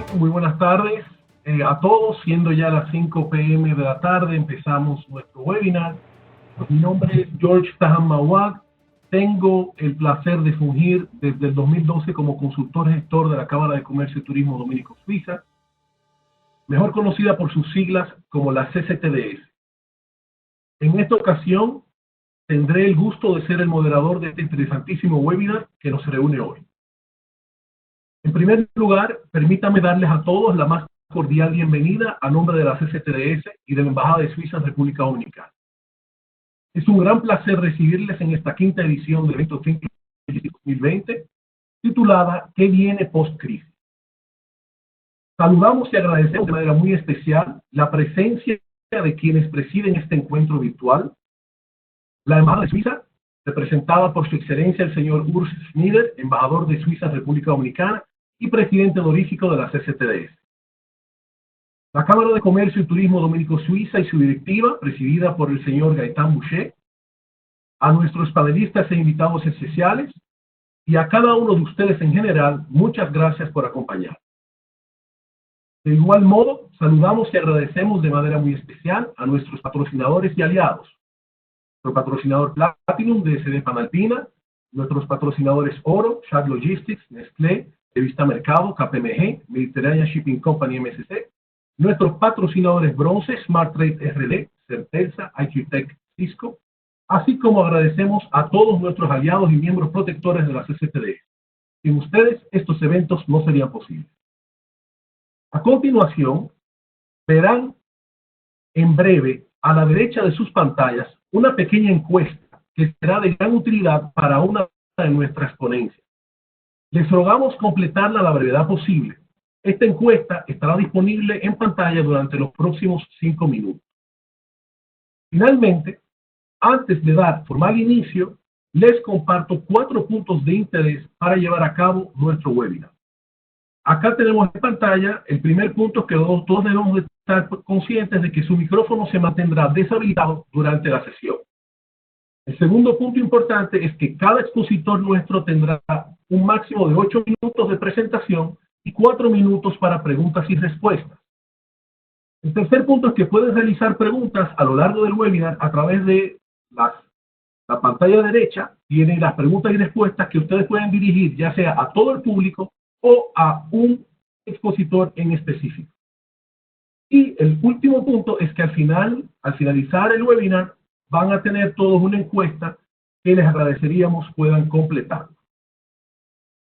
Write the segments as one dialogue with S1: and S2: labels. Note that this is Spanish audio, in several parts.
S1: Bien, muy buenas tardes a todos. Siendo ya las 5 p.m. de la tarde, empezamos nuestro webinar. Mi nombre es George Tahan Mawad. Tengo el placer de fungir desde el 2012 como consultor gestor de la Cámara de Comercio y Turismo Dominico-Suiza, mejor conocida por sus siglas como la CCTDS. En esta ocasión, tendré el gusto de ser el moderador de este interesantísimo webinar que nos reúne hoy. En primer lugar, permítame darles a todos la más cordial bienvenida a nombre de la CCTDS y de la Embajada de Suiza en República Dominicana. Es un gran placer recibirles en esta quinta edición del evento Think 2020, titulada ¿Qué viene post-crisis? Saludamos y agradecemos de manera muy especial la presencia de quienes presiden este encuentro virtual. La Embajada de Suiza, representada por su excelencia el señor Urs Schneider, embajador de Suiza en República Dominicana y presidente honorífico de la CCTDS. La Cámara de Comercio y Turismo Dominico-Suiza y su directiva, presidida por el señor Gaitán Boucher, a nuestros panelistas e invitados especiales, y a cada uno de ustedes en general, muchas gracias por acompañar. De igual modo, saludamos y agradecemos de manera muy especial a nuestros patrocinadores y aliados. Nuestro patrocinador Platinum de SD Panalpina, nuestros patrocinadores Oro, Shad Logistics, Nestlé, Revista Mercado, KPMG, Mediterranean Shipping Company MSC, nuestros patrocinadores Bronce, Smart Trade RD, Certeza, IQTech, Cisco, así como agradecemos a todos nuestros aliados y miembros protectores de la CCTDS. Sin ustedes, estos eventos no serían posibles. A continuación, verán en breve, a la derecha de sus pantallas, una pequeña encuesta que será de gran utilidad para una de nuestras ponencias. Les rogamos completarla a la brevedad posible. Esta encuesta estará disponible en pantalla durante los próximos 5 minutos. Finalmente, antes de dar formal inicio, les comparto 4 puntos de interés para llevar a cabo nuestro webinar. Acá tenemos en pantalla el primer punto, que todos debemos de estar conscientes de que su micrófono se mantendrá deshabilitado durante la sesión. El segundo punto importante es que cada expositor nuestro tendrá un máximo de 8 minutos de presentación y 4 minutos para preguntas y respuestas. El tercer punto es que pueden realizar preguntas a lo largo del webinar a través de la pantalla derecha. Tiene las preguntas y respuestas que ustedes pueden dirigir ya sea a todo el público o a un expositor en específico. Y el último punto es que al finalizar el webinar, van a tener todos una encuesta que les agradeceríamos puedan completar.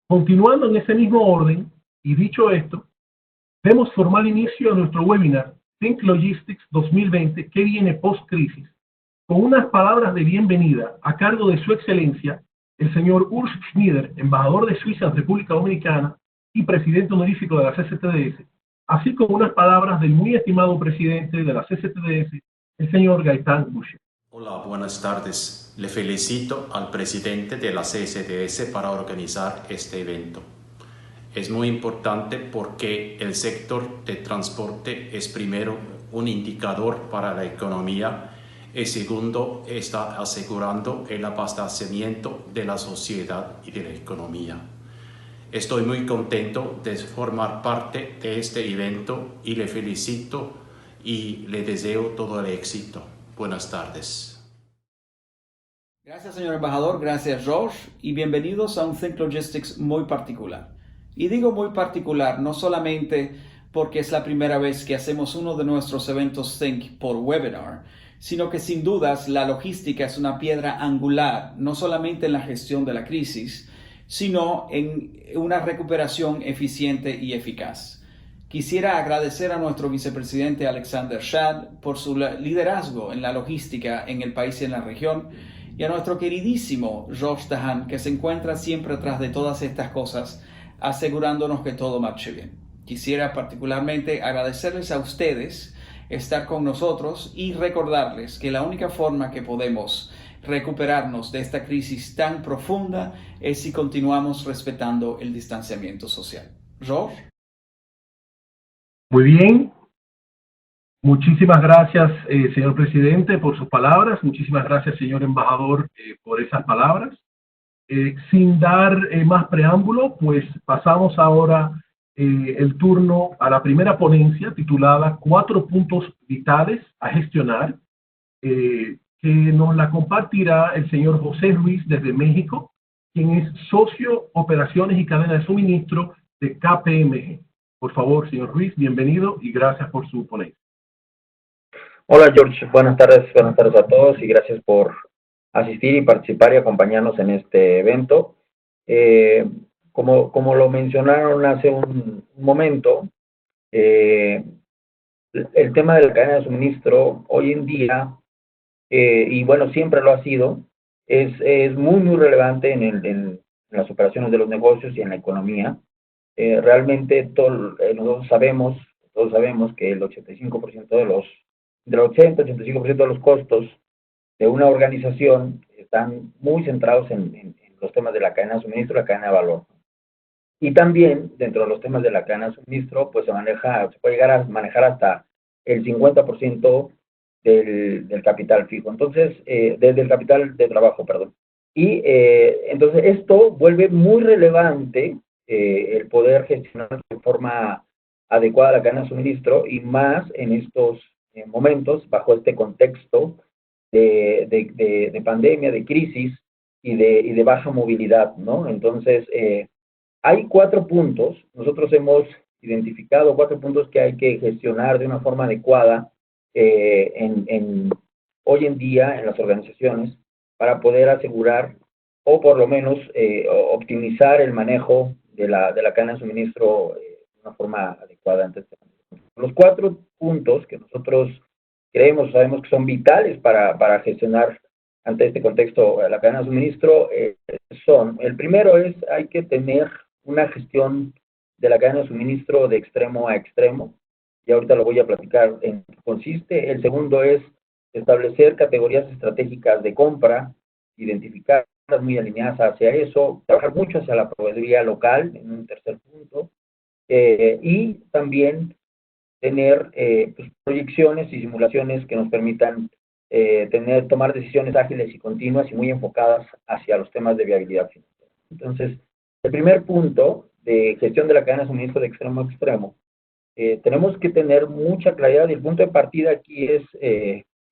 S1: Continuando en ese mismo orden, y dicho esto, demos formal inicio a nuestro webinar Think Logistics 2020, que viene post-crisis, con unas palabras de bienvenida a cargo de su excelencia, el señor Urs Schneider, embajador de Suiza en República Dominicana y presidente honorífico de la CCTDS, así como unas palabras del muy estimado presidente de la CCTDS, el señor Gaitán Boucher.
S2: Hola, buenas tardes. Le felicito al presidente de la CCTDS para organizar este evento. Es muy importante porque el sector de transporte es primero un indicador para la economía y segundo está asegurando el abastecimiento de la sociedad y de la economía. Estoy muy contento de formar parte de este evento y le felicito y le deseo todo el éxito. Buenas tardes.
S3: Gracias, señor embajador. Gracias, George. Y bienvenidos a un Think Logistics muy particular. Y digo muy particular no solamente porque es la primera vez que hacemos uno de nuestros eventos Think por webinar, sino que sin dudas la logística es una piedra angular, no solamente en la gestión de la crisis, sino en una recuperación eficiente y eficaz. Quisiera agradecer a nuestro vicepresidente Alexander Shad por su liderazgo en la logística en el país y en la región, y a nuestro queridísimo George Tahan, que se encuentra siempre atrás de todas estas cosas, asegurándonos que todo marche bien. Quisiera particularmente agradecerles a ustedes estar con nosotros y recordarles que la única forma que podemos recuperarnos de esta crisis tan profunda es si continuamos respetando el distanciamiento social. George.
S1: Muy bien. Muchísimas gracias, señor presidente, por sus palabras. Muchísimas gracias, señor embajador, por esas palabras. Sin dar más preámbulo, pues pasamos ahora el turno a la primera ponencia titulada 4 puntos vitales a gestionar, que nos la compartirá el señor José Ruiz desde México, quien es socio, operaciones y cadena de suministro de KPMG. Por favor, señor Ruiz, bienvenido y gracias por su ponencia.
S4: Hola George, buenas tardes a todos y gracias por asistir y participar y acompañarnos en este evento. Como lo mencionaron hace un momento, el tema de la cadena de suministro hoy en día, y bueno, siempre lo ha sido, es muy relevante en las operaciones de los negocios y en la economía. Realmente nosotros sabemos que el 85% del 80-85% de los costos de una organización están muy centrados en los temas de la cadena de suministro y la cadena de valor. Y también, dentro de los temas de la cadena de suministro, pues se puede llegar a manejar hasta el 50% del capital fijo. Entonces, del capital de trabajo, perdón. Y entonces esto vuelve muy relevante el poder gestionar de forma adecuada la cadena de suministro y más en estos momentos, bajo este contexto de pandemia, de crisis y de baja movilidad, ¿no? Entonces, hay 4 puntos, nosotros hemos identificado 4 puntos que hay que gestionar de una forma adecuada hoy en día en las organizaciones para poder asegurar o por lo menos optimizar el manejo de la cadena de suministro de una forma adecuada. Entonces, los 4 puntos que nosotros creemos, sabemos que son vitales para gestionar ante este contexto la cadena de suministro son, el primero es, hay que tener una gestión de la cadena de suministro de extremo a extremo, y ahorita lo voy a platicar en qué consiste. El segundo es establecer categorías estratégicas de compra, identificarlas muy alineadas hacia eso, trabajar mucho hacia la proveeduría local, en un tercer punto, y también tener pues, proyecciones y simulaciones que nos permitan tomar decisiones ágiles y continuas y muy enfocadas hacia los temas de viabilidad financiera. Entonces, el primer punto de gestión de la cadena de suministro de extremo a extremo, tenemos que tener mucha claridad y el punto de partida aquí es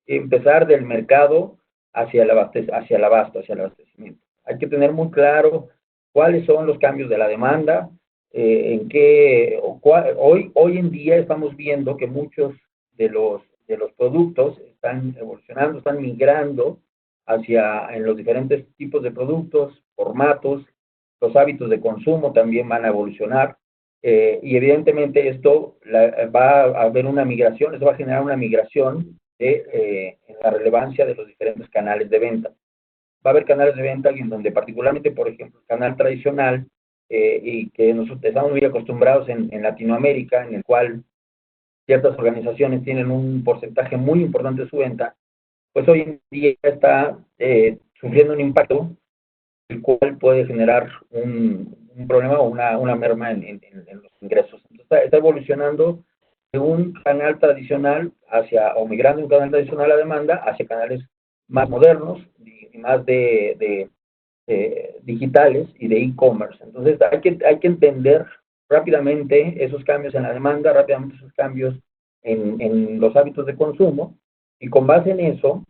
S4: empezar del mercado hacia el abastecimiento. Hay que tener muy claro cuáles son los cambios de la demanda, hoy en día estamos viendo que muchos de los productos están evolucionando, están migrando en los diferentes tipos de productos, formatos, los hábitos de consumo también van a evolucionar, y evidentemente esto va a haber una migración, esto va a generar una migración en la relevancia de los diferentes canales de venta. Va a haber canales de venta en donde particularmente, por ejemplo, el canal tradicional, y que nosotros estamos muy acostumbrados en Latinoamérica, en el cual ciertas organizaciones tienen un porcentaje muy importante de su venta, pues hoy en día está sufriendo un impacto, el cual puede generar un problema o una merma en los ingresos. Entonces está evolucionando de un canal tradicional o migrando de un canal tradicional a demanda hacia canales más modernos y más digitales y de e-commerce. Entonces hay que entender rápidamente esos cambios en la demanda, rápidamente esos cambios en los hábitos de consumo, y con base en eso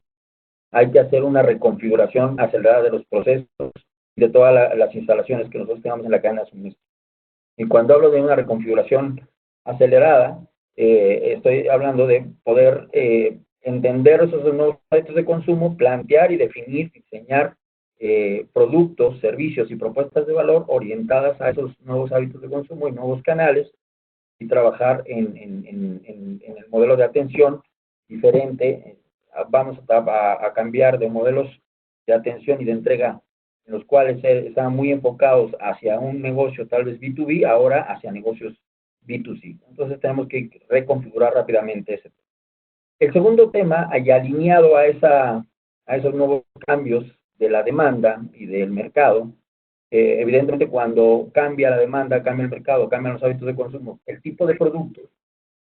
S4: hay que hacer una reconfiguración acelerada de los procesos y de todas las instalaciones que nosotros tengamos en la cadena de suministro. Y cuando hablo de una reconfiguración acelerada, estoy hablando de poder entender esos nuevos hábitos de consumo, plantear y definir, diseñar productos, servicios y propuestas de valor orientadas a esos nuevos hábitos de consumo y nuevos canales, y trabajar en el modelo de atención diferente. Vamos a cambiar de modelos de atención y de entrega en los cuales estaban muy enfocados hacia un negocio tal vez B2B, ahora hacia negocios B2C. Entonces tenemos que reconfigurar rápidamente ese tema. El segundo tema, y alineado a esos nuevos cambios de la demanda y del mercado, evidentemente cuando cambia la demanda, cambia el mercado, cambian los hábitos de consumo, el tipo de productos,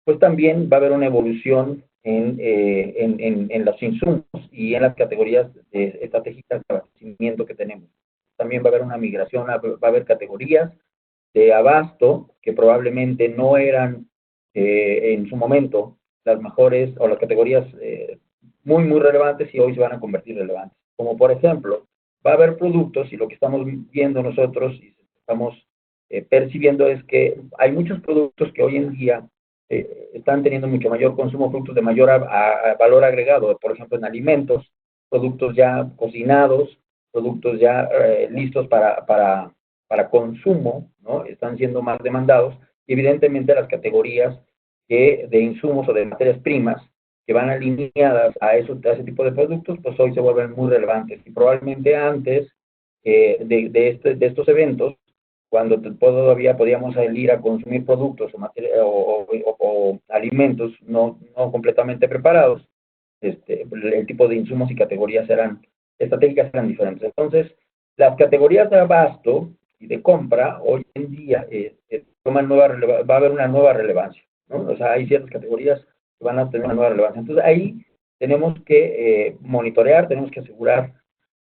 S4: pues también va a haber una evolución en los insumos y en las categorías estratégicas de abastecimiento que tenemos. También va a haber una migración, va a haber categorías de abasto, que probablemente no eran en su momento las mejores o las categorías muy relevantes y hoy se van a convertir relevantes. Como por ejemplo, va a haber productos y lo que estamos viendo nosotros y estamos percibiendo es que hay muchos productos que hoy en día están teniendo mucho mayor consumo, productos de mayor valor agregado, por ejemplo en alimentos, productos ya cocinados, productos ya listos para consumo, ¿no? Están siendo más demandados y evidentemente las categorías de insumos o de materias primas que van alineadas a ese tipo de productos, pues hoy se vuelven muy relevantes. Y probablemente antes de estos eventos, cuando todavía podíamos ir a consumir productos o alimentos no completamente preparados, el tipo de insumos y categorías estratégicas eran diferentes. Entonces, las categorías de abasto y de compra hoy en día va a haber una nueva relevancia, ¿no? O sea, hay ciertas categorías que van a tener una nueva relevancia. Entonces, ahí tenemos que monitorear, tenemos que asegurar,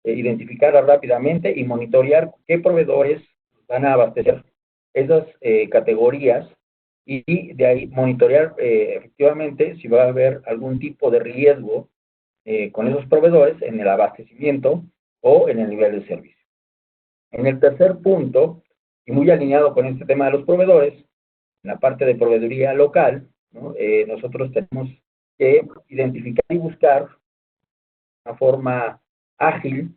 S4: identificarlas rápidamente y monitorear qué proveedores van a abastecer esas categorías y de ahí monitorear efectivamente si va a haber algún tipo de riesgo con esos proveedores en el abastecimiento o en el nivel de servicio. En el tercer punto, y muy alineado con este tema de los proveedores, en la parte de proveeduría local, ¿no? Nosotros tenemos que identificar y buscar una forma ágil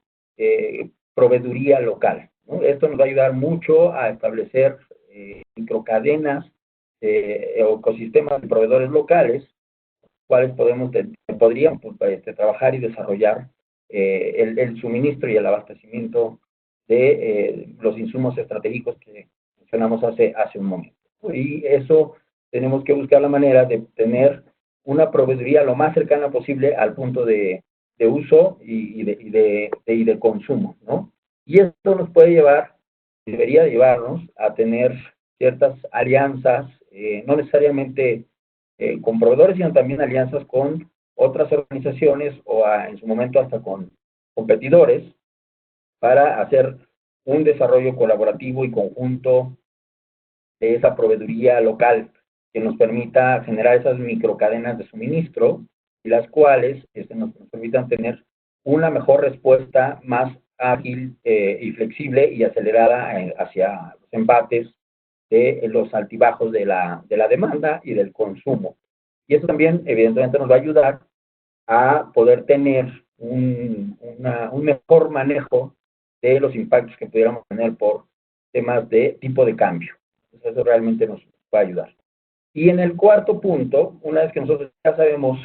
S4: proveeduría local, ¿no? Esto nos va a ayudar mucho a establecer microcadenas o ecosistemas de proveedores locales, cuales podrían trabajar y desarrollar el suministro y el abastecimiento de los insumos estratégicos que mencionamos hace un momento. Y eso tenemos que buscar la manera de tener una proveeduría lo más cercana posible al punto de uso y de consumo, ¿no? Y esto nos puede llevar, debería llevarnos a tener ciertas alianzas, no necesariamente con proveedores, sino también alianzas con otras organizaciones o en su momento hasta con competidores para hacer un desarrollo colaborativo y conjunto de esa proveeduría local que nos permita generar esas microcadenas de suministro y las cuales nos permitan tener una mejor respuesta más ágil y flexible y acelerada hacia los embates de los altibajos de la demanda y del consumo. Y eso también, evidentemente, nos va a ayudar a poder tener un mejor manejo de los impactos que pudiéramos tener por temas de tipo de cambio. Entonces, eso realmente nos va a ayudar. Y en el cuarto punto, una vez que nosotros ya sabemos,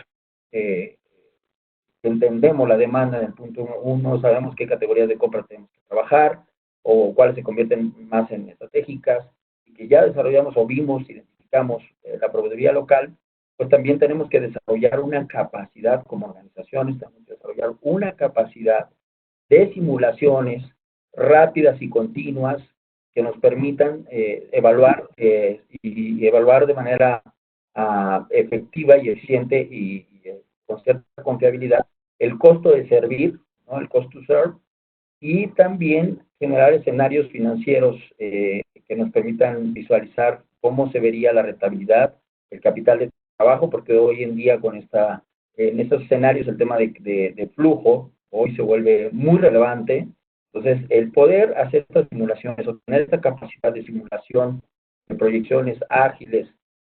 S4: entendemos la demanda en el punto 1, sabemos qué categorías de compra tenemos que trabajar o cuáles se convierten más en estratégicas, y que ya desarrollamos o vimos, identificamos la proveeduría local, pues también tenemos que desarrollar una capacidad como organizaciones, tenemos que desarrollar una capacidad de simulaciones rápidas y continuas que nos permitan evaluar y evaluar de manera efectiva y eficiente y con cierta confiabilidad el costo de servir, ¿no? El cost to serve, y también generar escenarios financieros que nos permitan visualizar cómo se vería la rentabilidad, el capital de trabajo, porque hoy en día en estos escenarios el tema de flujo hoy se vuelve muy relevante. Entonces, el poder hacer estas simulaciones o tener esta capacidad de simulación de proyecciones ágiles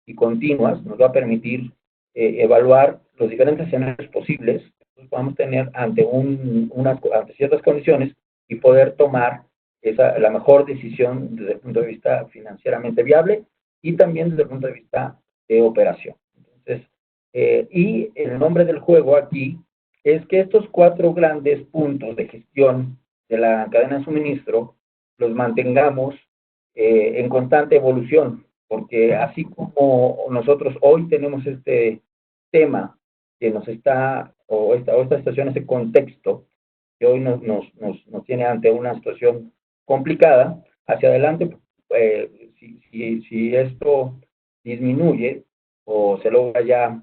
S4: y continuas nos va a permitir evaluar los diferentes escenarios posibles que podamos tener ante ciertas condiciones y poder tomar la mejor decisión desde el punto de vista financieramente viable y también desde el punto de vista de operación. Entonces, y el nombre del juego aquí es que estos 4 grandes puntos de gestión de la cadena de suministro los mantengamos en constante evolución, porque así como nosotros hoy tenemos este tema que nos esta situación, ese contexto que hoy nos tiene ante una situación complicada, hacia adelante, si esto disminuye o se logra ya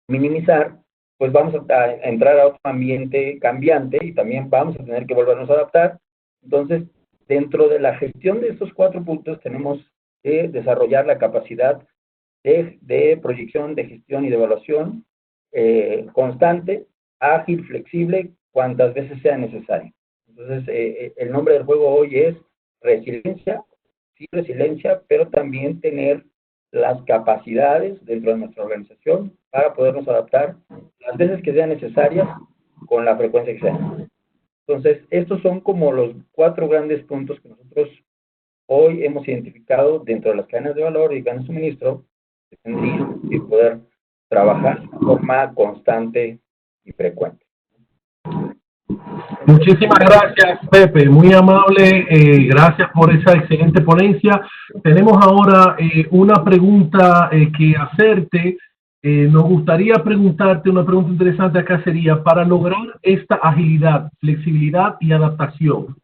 S4: minimizar, pues vamos a entrar a otro ambiente cambiante y también vamos a tener que volvernos a adaptar. Entonces, dentro de la gestión de estos 4 puntos tenemos que desarrollar la capacidad de proyección, de gestión y de evaluación constante, ágil, flexible, cuantas veces sea necesario. Entonces, el nombre del juego hoy es resiliencia, sí, resiliencia, pero también tener las capacidades dentro de nuestra organización para podernos adaptar las veces que sean necesarias con la frecuencia que sea. Entonces, estos son como los 4 grandes puntos que nosotros hoy hemos identificado dentro de las cadenas de valor y cadenas de suministro que tendrían que poder trabajar de forma constante y frecuente.
S1: Muchísimas gracias, Pepe, muy amable, gracias por esa excelente ponencia. Tenemos ahora una pregunta que hacerte. Nos gustaría preguntarte, una pregunta interesante acá sería, para lograr esta agilidad, flexibilidad y adaptación,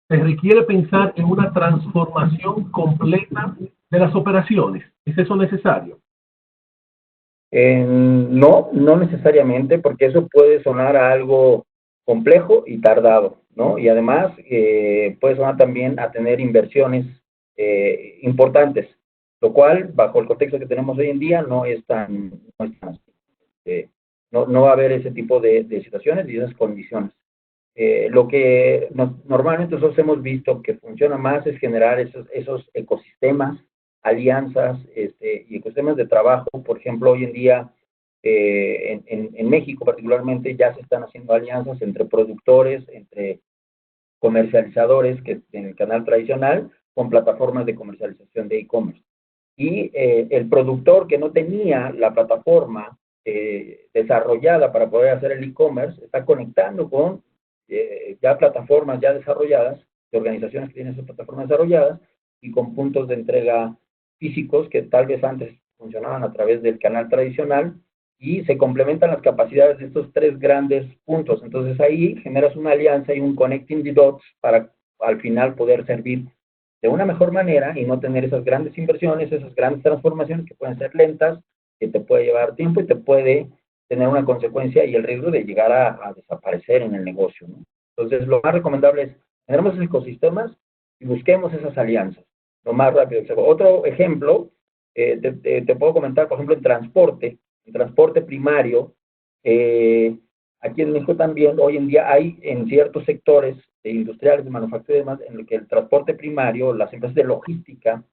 S1: ¿se requiere pensar en una transformación completa de las operaciones? ¿Es eso necesario?
S4: No, no necesariamente, porque eso puede sonar a algo complejo y tardado, ¿no? Y además puede sonar también a tener inversiones importantes, lo cual, bajo el contexto que tenemos hoy en día, no es tan así. No va a haber ese tipo de situaciones y esas condiciones. Lo que normalmente nosotros hemos visto que funciona más es generar esos ecosistemas, alianzas y ecosistemas de trabajo. Por ejemplo, hoy en día en México particularmente ya se están haciendo alianzas entre productores, entre comercializadores que en el canal tradicional con plataformas de comercialización de e-commerce. Y el productor que no tenía la plataforma desarrollada para poder hacer el e-commerce está conectando con ya plataformas ya desarrolladas, de organizaciones que tienen esas plataformas desarrolladas y con puntos de entrega físicos que tal vez antes funcionaban a través del canal tradicional y se complementan las capacidades de estos 3 grandes puntos. Entonces ahí generas una alianza y un connecting the dots para al final poder servir de una mejor manera y no tener esas grandes inversiones, esas grandes transformaciones que pueden ser lentas, que te puede llevar tiempo y te puede tener una consecuencia y el riesgo de llegar a desaparecer en el negocio, ¿no? Entonces, lo más recomendable es generemos esos ecosistemas y busquemos esas alianzas lo más rápido que se pueda. Otro ejemplo, te puedo comentar, por ejemplo, en transporte primario, aquí en México también, hoy en día hay en ciertos sectores industriales, de manufactura y demás, en el que el transporte primario, las empresas de logística,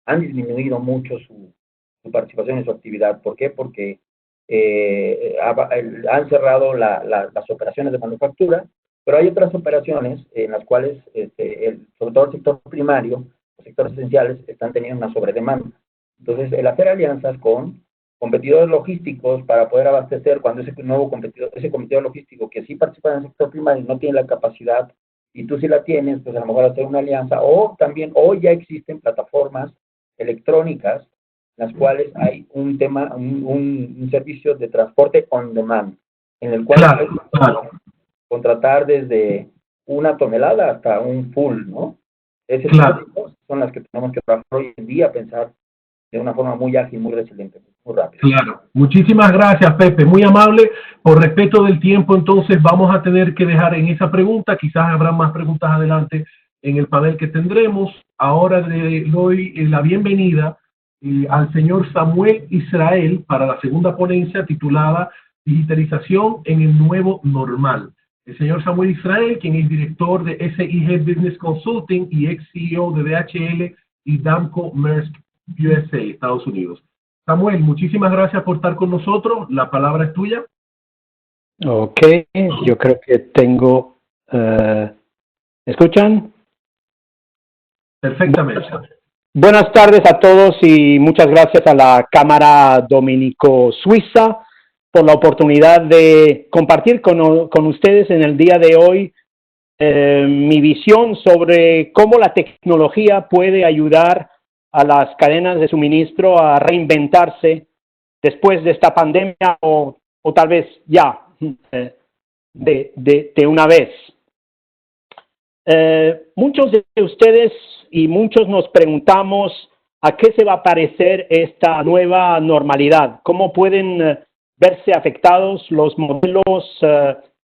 S4: han disminuido mucho su participación en su actividad. ¿Por qué? Porque han cerrado las operaciones de manufactura, pero hay otras operaciones en las cuales, sobre todo el sector primario, los sectores esenciales, están teniendo una sobredemanda. Entonces, el hacer alianzas con competidores logísticos para poder abastecer cuando ese competidor logístico que sí participa en el sector primario no tiene la capacidad y tú sí la tienes, pues a lo mejor hacer una alianza, o también, hoy ya existen plataformas electrónicas en las cuales hay un servicio de transporte on demand, en el cual puedes contratar desde 1 tonelada hasta un full, ¿no? Ese tipo de cosas son las que tenemos que trabajar hoy en día, pensar de una forma muy ágil, muy resiliente, muy rápida.
S1: Claro. Muchísimas gracias, Pepe. Muy amable. Por respeto del tiempo, entonces vamos a tener que dejar en esa pregunta. Quizás habrá más preguntas adelante en el panel que tendremos. Ahora le doy la bienvenida al señor Samuel Israel para la segunda ponencia titulada Digitalización en el Nuevo Normal. El señor Samuel Israel, quien es director de SIG Business Consulting y ex-CEO de DHL y Damco Maersk USA, Estados Unidos. Samuel, muchísimas gracias por estar con nosotros. La palabra es tuya.
S5: Ok, yo creo que tengo... ¿escuchan?
S1: Perfectamente.
S5: Buenas tardes a todos y muchas gracias a la Cámara Dominico-Suiza por la oportunidad de compartir con ustedes en el día de hoy mi visión sobre cómo la tecnología puede ayudar a las cadenas de suministro a reinventarse después de esta pandemia o tal vez ya de una vez. Muchos de ustedes y muchos nos preguntamos a qué se va a parecer esta nueva normalidad, cómo pueden verse afectados los modelos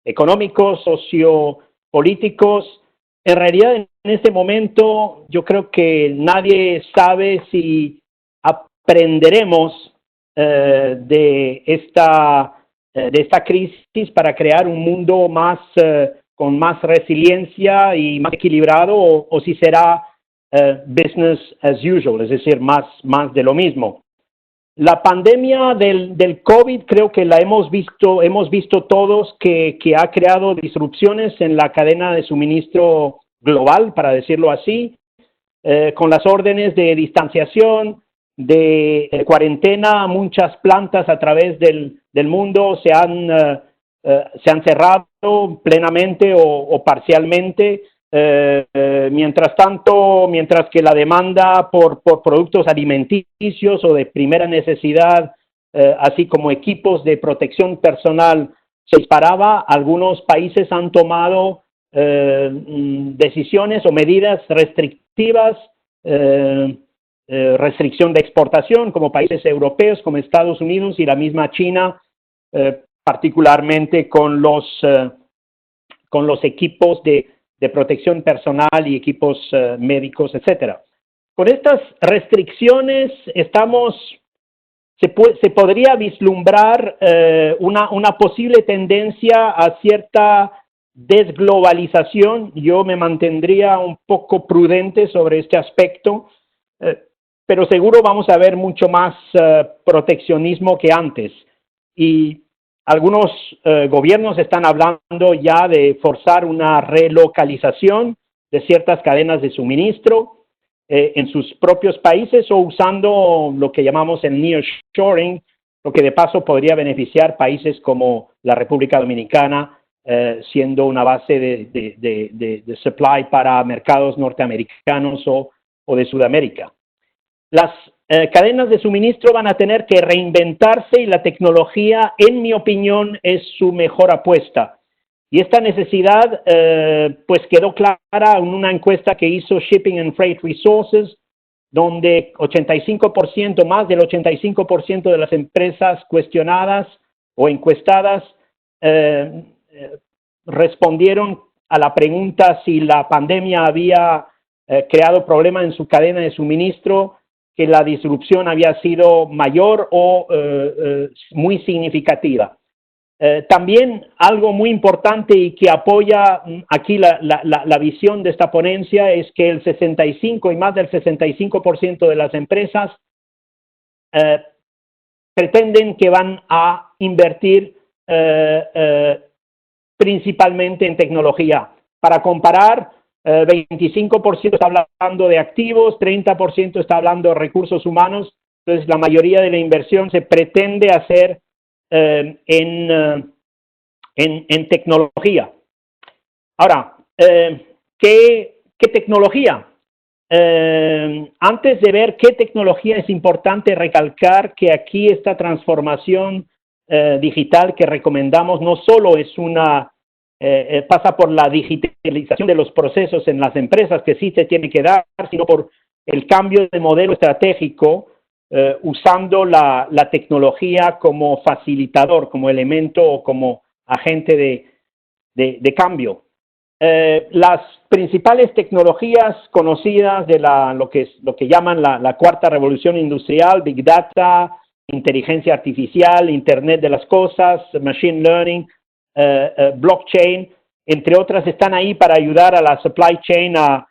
S5: económicos, sociopolíticos En realidad, en este momento, yo creo que nadie sabe si aprenderemos de esta crisis para crear un mundo más con más resiliencia y más equilibrado, o si será business as usual, es decir, más de lo mismo. La pandemia del COVID creo que la hemos visto todos que ha creado disrupciones en la cadena de suministro global, para decirlo así, con las órdenes de distanciación, de cuarentena. Muchas plantas a través del mundo se han cerrado plenamente o parcialmente. Mientras que la demanda por productos alimenticios o de primera necesidad, así como equipos de protección personal, se disparaba, algunos países han tomado decisiones o medidas restrictivas, restricción de exportación, como países europeos, como Estados Unidos y la misma China, particularmente con los equipos de protección personal y equipos médicos, etcétera. Con estas restricciones se podría vislumbrar una posible tendencia a cierta desglobalización. Yo me mantendría un poco prudente sobre este aspecto, pero seguro vamos a ver mucho más proteccionismo que antes. Y algunos gobiernos están hablando ya de forzar una relocalización de ciertas cadenas de suministro en sus propios países, o usando lo que llamamos el nearshoring, lo que de paso podría beneficiar países como la República Dominicana, siendo una base de supply para mercados norteamericanos o de Sudamérica. Las cadenas de suministro van a tener que reinventarse, y la tecnología, en mi opinión, es su mejor apuesta. Y esta necesidad pues quedó clara en una encuesta que hizo Shipping and Freight Resources, donde más del 85% de las empresas cuestionadas o encuestadas respondieron a la pregunta si la pandemia había creado problemas en su cadena de suministro, que la disrupción había sido mayor o muy significativa. También algo muy importante y que apoya aquí la visión de esta ponencia es que el 65 y más del 65% de las empresas pretenden que van a invertir principalmente en tecnología. Para comparar, 25% está hablando de activos, 30% está hablando de recursos humanos. Entonces, la mayoría de la inversión se pretende hacer en tecnología. Ahora, ¿qué tecnología? Antes de ver qué tecnología, es importante recalcar que aquí esta transformación digital que recomendamos no solo es pasa por la digitalización de los procesos en las empresas, que sí se tiene que dar, sino por el cambio de modelo estratégico, usando la tecnología como facilitador, como elemento o como agente de cambio. Las principales tecnologías conocidas de lo que llaman la cuarta revolución industrial: Big Data, inteligencia artificial, Internet de las cosas, Machine Learning, blockchain, entre otras, están ahí para ayudar a la supply chain a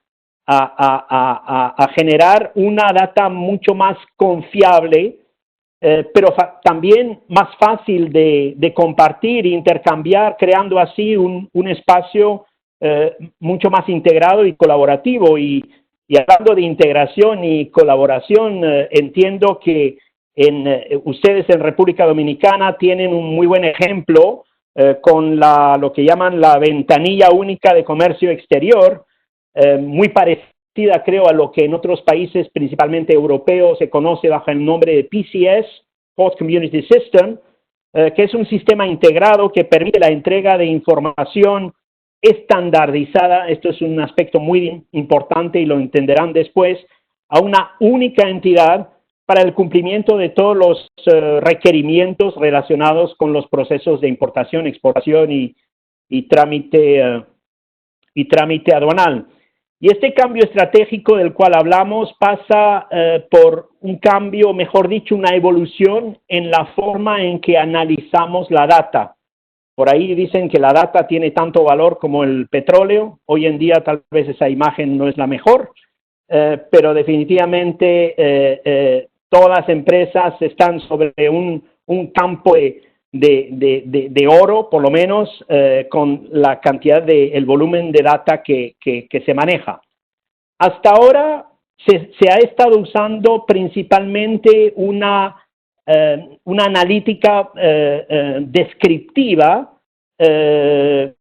S5: generar una data mucho más confiable, pero también más fácil de compartir e intercambiar, creando así un espacio mucho más integrado y colaborativo. Y hablando de integración y colaboración, entiendo que ustedes en República Dominicana tienen un muy buen ejemplo con lo que llaman la ventanilla única de comercio exterior, muy parecida, creo, a lo que en otros países, principalmente europeos, se conoce bajo el nombre de PCS, Port Community System, que es un sistema integrado que permite la entrega de información estandarizada. Esto es un aspecto muy importante y lo entenderán después, a una única entidad para el cumplimiento de todos los requerimientos relacionados con los procesos de importación, exportación y trámite y trámite aduanal. Y este cambio estratégico del cual hablamos pasa por un cambio, mejor dicho, una evolución en la forma en que analizamos la data. Por ahí dicen que la data tiene tanto valor como el petróleo. Hoy en día tal vez esa imagen no es la mejor, pero definitivamente todas las empresas están sobre un campo de oro, por lo menos, con la cantidad el volumen de data que se maneja. Hasta ahora se ha estado usando principalmente una analítica descriptiva que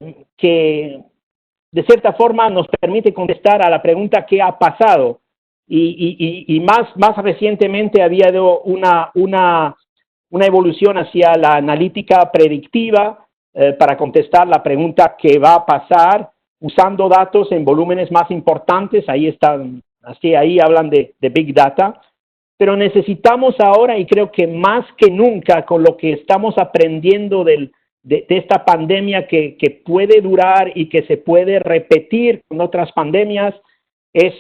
S5: de cierta forma nos permite contestar a la pregunta ¿qué ha pasado? Y más recientemente ha habido una evolución hacia la analítica predictiva para contestar la pregunta ¿qué va a pasar? Usando datos en volúmenes más importantes, ahí hablan de Big Data, pero necesitamos ahora, y creo que más que nunca, con lo que estamos aprendiendo de esta pandemia que puede durar y que se puede repetir con otras pandemias, es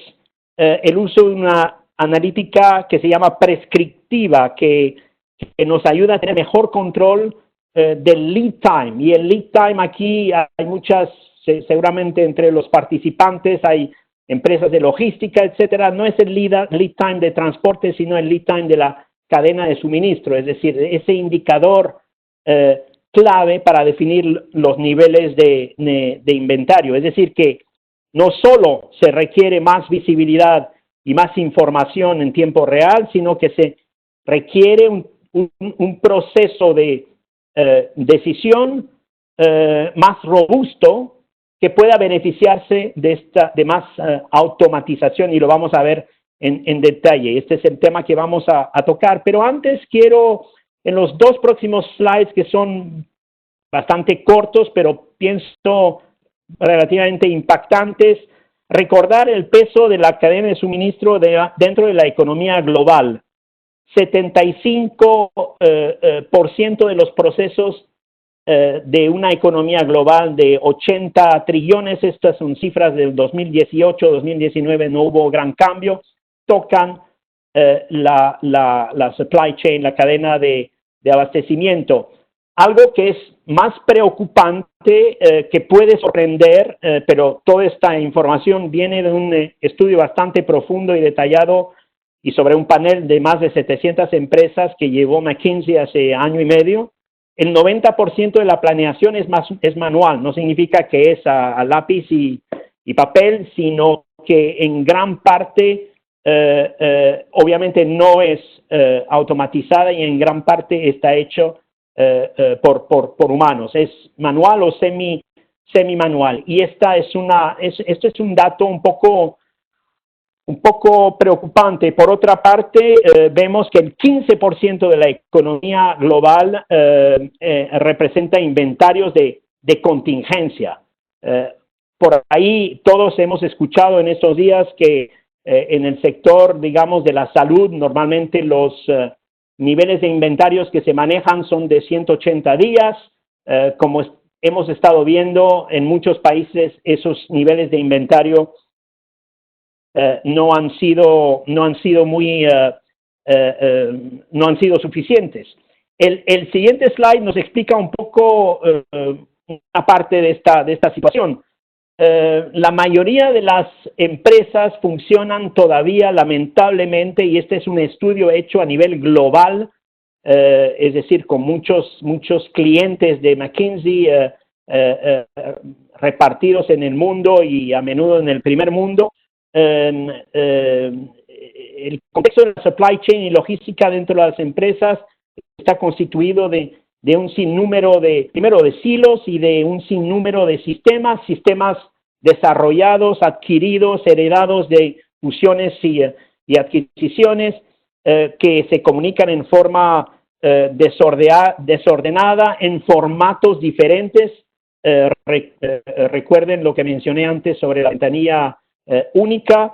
S5: el uso de una analítica que se llama prescriptiva, que nos ayuda a tener mejor control del lead time. Y el lead time aquí hay muchas, seguramente entre los participantes hay empresas de logística, etcétera. No es el lead time de transporte, sino el lead time de la cadena de suministro, es decir, ese indicador clave para definir los niveles de inventario. Es decir, que no solo se requiere más visibilidad y más información en tiempo real, sino que se requiere un proceso de decisión más robusto que pueda beneficiarse de más automatización, y lo vamos a ver en detalle. Este es el tema que vamos a tocar, pero antes quiero, en los dos próximos slides, que son bastante cortos, pero pienso relativamente impactantes, recordar el peso de la cadena de suministro dentro de la economía global. 75% de los procesos de una economía global de 80 trillones, estas son cifras del 2018, 2019 no hubo gran cambio, tocan la supply chain, la cadena de abastecimiento. Algo que es más preocupante, que puede sorprender, pero toda esta información viene de un estudio bastante profundo y detallado y sobre un panel de más de 700 empresas que llevó McKinsey hace año y medio. El 90% de la planeación es manual, no significa que es a lápiz y papel, sino que en gran parte obviamente no es automatizada y en gran parte está hecho por humanos. Es manual o semi-manual. Y esto es un dato un poco preocupante. Por otra parte, vemos que el 15% de la economía global representa inventarios de contingencia. Por ahí todos hemos escuchado en estos días que en el sector, digamos, de la salud, normalmente los niveles de inventarios que se manejan son de 180 días. Como hemos estado viendo en muchos países, esos niveles de inventario no han sido suficientes. El siguiente slide nos explica un poco una parte de esta situación. La mayoría de las empresas funcionan todavía, lamentablemente, y este es un estudio hecho a nivel global, es decir, con muchos clientes de McKinsey repartidos en el mundo y a menudo en el primer mundo. El contexto de la supply chain y logística dentro de las empresas está constituido de un sinnúmero primero de silos y de un sinnúmero de sistemas desarrollados, adquiridos, heredados de fusiones y adquisiciones que se comunican en forma desordenada, en formatos diferentes. Recuerden lo que mencioné antes sobre la ventanilla única,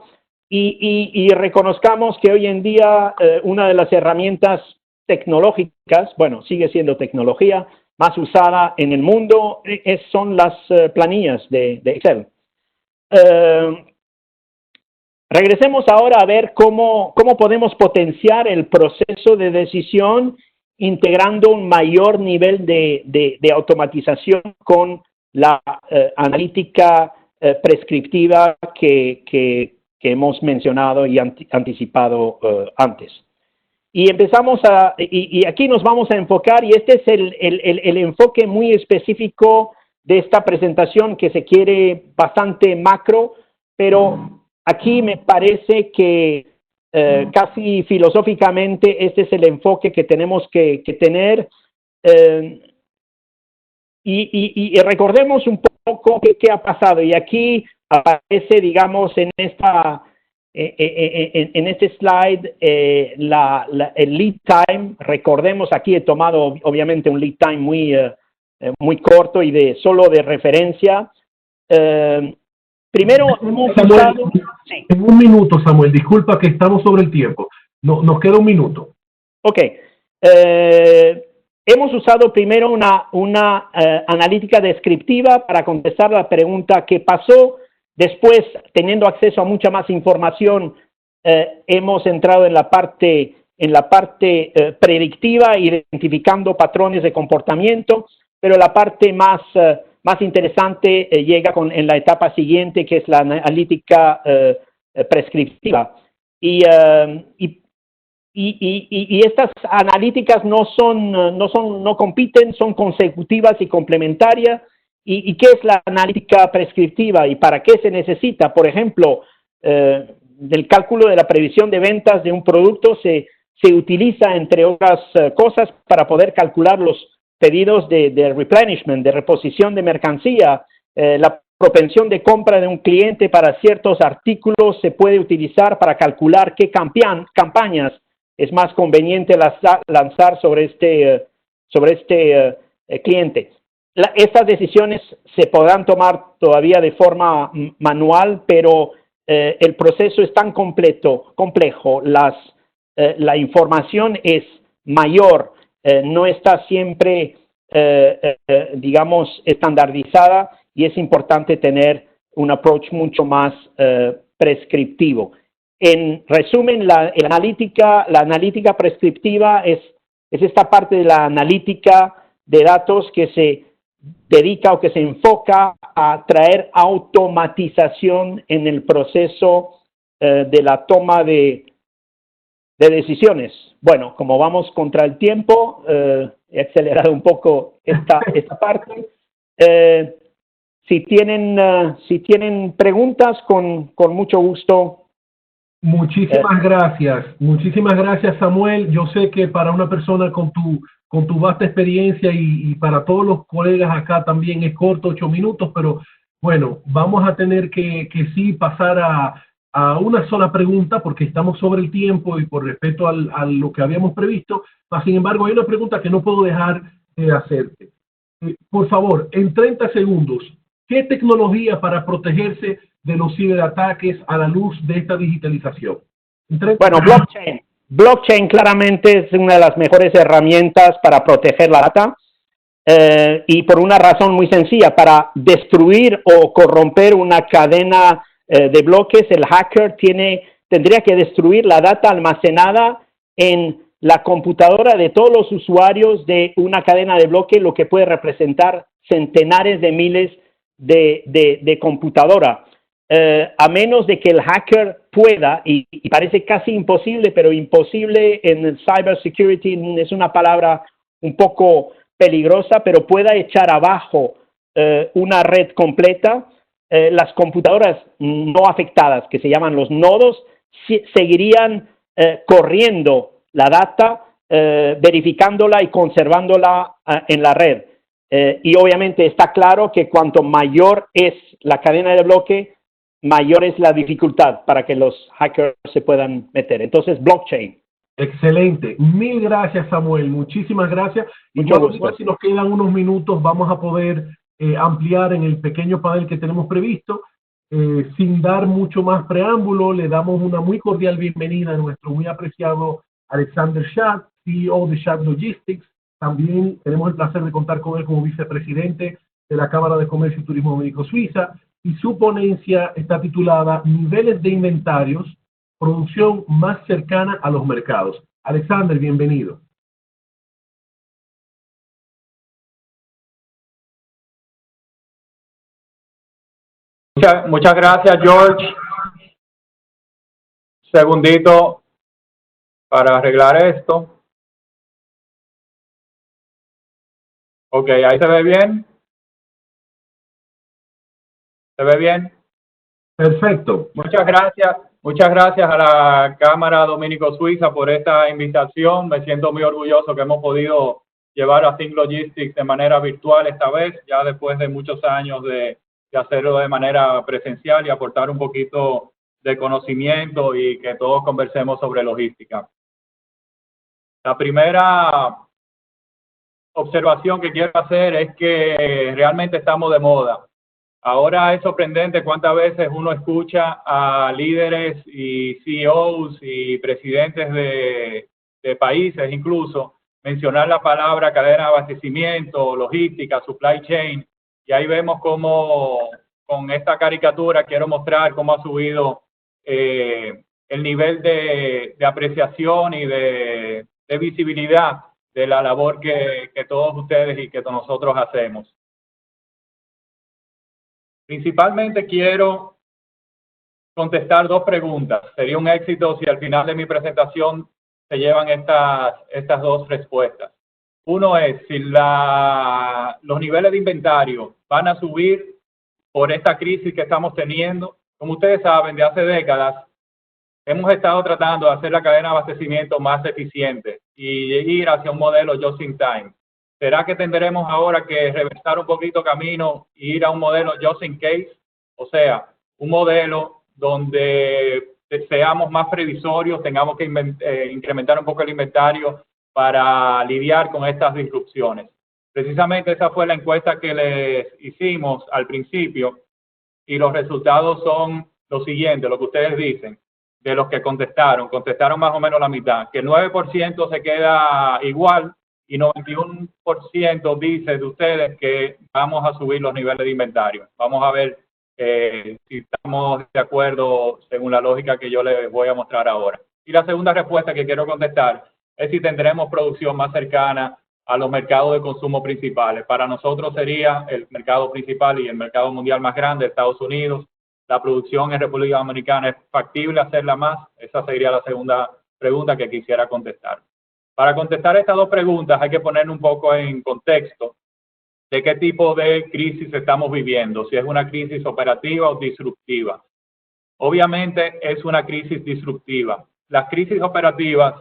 S5: y reconozcamos que hoy en día una de las herramientas tecnológicas, bueno, sigue siendo tecnología, más usada en el mundo son las planillas de Excel. regresemos ahora a ver cómo podemos potenciar el proceso de decisión integrando un mayor nivel de automatización con la analítica prescriptiva que hemos mencionado y anticipado antes. Y empezamos y aquí nos vamos a enfocar, y este es el enfoque muy específico de esta presentación que se quiere bastante macro, pero aquí me parece que casi filosóficamente este es el enfoque que tenemos que tener. Y recordemos un poco qué ha pasado. Y aquí aparece, digamos, en este slide el lead time. Recordemos, aquí he tomado obviamente un lead time muy corto y solo de referencia. Primero hemos usado... Sí.
S1: En un minuto, Samuel, disculpa que estamos sobre el tiempo. Nos queda un minuto.
S5: Ok. Hemos usado primero una analítica descriptiva para contestar la pregunta ¿qué pasó? Después, teniendo acceso a mucha más información, hemos entrado en la parte predictiva, identificando patrones de comportamiento, pero la parte más interesante llega en la etapa siguiente, que es la analítica prescriptiva. Y estas analíticas no compiten, son consecutivas y complementarias. ¿Y qué es la analítica prescriptiva y para qué se necesita? Por ejemplo, del cálculo de la previsión de ventas de un producto se utiliza, entre otras cosas, para poder calcular los pedidos de replenishment, de reposición de mercancía. La propensión de compra de un cliente para ciertos artículos se puede utilizar para calcular qué campañas es más conveniente lanzar sobre este cliente. Estas decisiones se podrán tomar todavía de forma manual, pero el proceso es tan complejo, la información es mayor, no está siempre, digamos, estandarizada, y es importante tener un approach mucho más prescriptivo. En resumen, la analítica prescriptiva es esta parte de la analítica de datos que se dedica o que se enfoca a traer automatización en el proceso de la toma de decisiones. Bueno, como vamos contra el tiempo, he acelerado un poco esta parte. Si tienen preguntas, con mucho gusto.
S1: Muchísimas gracias, Samuel. Yo sé que para una persona con tu vasta experiencia y para todos los colegas acá también es corto, 8 minutos, pero bueno, vamos a tener que sí pasar a una sola pregunta porque estamos sobre el tiempo y por respeto a lo que habíamos previsto. Sin embargo, hay una pregunta que no puedo dejar de hacerte. Por favor, en 30 segundos, ¿qué tecnología para protegerse de los ciberataques a la luz de esta digitalización?
S5: Bueno, blockchain. Blockchain claramente es una de las mejores herramientas para proteger la data y por una razón muy sencilla: para destruir o corromper una cadena de bloques, el hacker tendría que destruir la data almacenada en la computadora de todos los usuarios de una cadena de bloques, lo que puede representar centenares de miles de computadoras. A menos de que el hacker pueda, y parece casi imposible, pero imposible en el cybersecurity es una palabra un poco peligrosa, pero pueda echar abajo una red completa, las computadoras no afectadas, que se llaman los nodos, seguirían corriendo la data, verificándola y conservándola en la red. Y obviamente está claro que cuanto mayor es la cadena de bloque, mayor es la dificultad para que los hackers se puedan meter. Entonces, blockchain.
S1: Excelente. Mil gracias, Samuel. Muchísimas gracias. Igual si nos quedan unos minutos, vamos a poder ampliar en el pequeño panel que tenemos previsto. Sin dar mucho más preámbulo, le damos una muy cordial bienvenida a nuestro muy apreciado Alexander Schacht, CEO de Schacht Logistics. También tenemos el placer de contar con él como vicepresidente de la Cámara de Comercio y Turismo Dominico Suiza. y su ponencia está titulada Niveles de inventarios, producción más cercana a los mercados. Alexander, bienvenido.
S6: Muchas gracias, George. Segundito para arreglar esto. Ok, ahí se ve bien. ¿Se ve bien?
S1: Perfecto.
S6: Muchas gracias a la Cámara Dominico-Suiza por esta invitación. Me siento muy orgulloso que hemos podido llevar a Think Logistics de manera virtual esta vez, ya después de muchos años de hacerlo de manera presencial y aportar un poquito de conocimiento y que todos conversemos sobre logística. La primera observación que quiero hacer es que realmente estamos de moda. Ahora es sorprendente cuántas veces uno escucha a líderes y CEOs y presidentes de países incluso mencionar la palabra cadena de abastecimiento, logística, supply chain, y ahí vemos cómo con esta caricatura quiero mostrar cómo ha subido el nivel de apreciación y de visibilidad de la labor que todos ustedes y que nosotros hacemos. Principalmente quiero contestar dos preguntas. Sería un éxito si al final de mi presentación se llevan estas dos respuestas. Uno es si los niveles de inventario van a subir por esta crisis que estamos teniendo. Como ustedes saben, de hace décadas hemos estado tratando de hacer la cadena de abastecimiento más eficiente y ir hacia un modelo just in time. ¿Será que tendremos ahora que reversar un poquito camino e ir a un modelo just in case? O sea, un modelo donde seamos más previsorios, tengamos que incrementar un poco el inventario para lidiar con estas disrupciones. Precisamente esa fue la encuesta que les hicimos al principio y los resultados son los siguientes, lo que ustedes dicen. De los que contestaron más o menos la mitad, que el 9% se queda igual y 91% dice de ustedes que vamos a subir los niveles de inventario. Vamos a ver si estamos de acuerdo según la lógica que yo les voy a mostrar ahora. Y la segunda respuesta que quiero contestar es si tendremos producción más cercana a los mercados de consumo principales. Para nosotros sería el mercado principal y el mercado mundial más grande, Estados Unidos. La producción en República Dominicana, ¿es factible hacerla más? Esa sería la segunda pregunta que quisiera contestar. Para contestar estas dos preguntas hay que poner un poco en contexto de qué tipo de crisis estamos viviendo, si es una crisis operativa o disruptiva. Obviamente es una crisis disruptiva. Las crisis operativas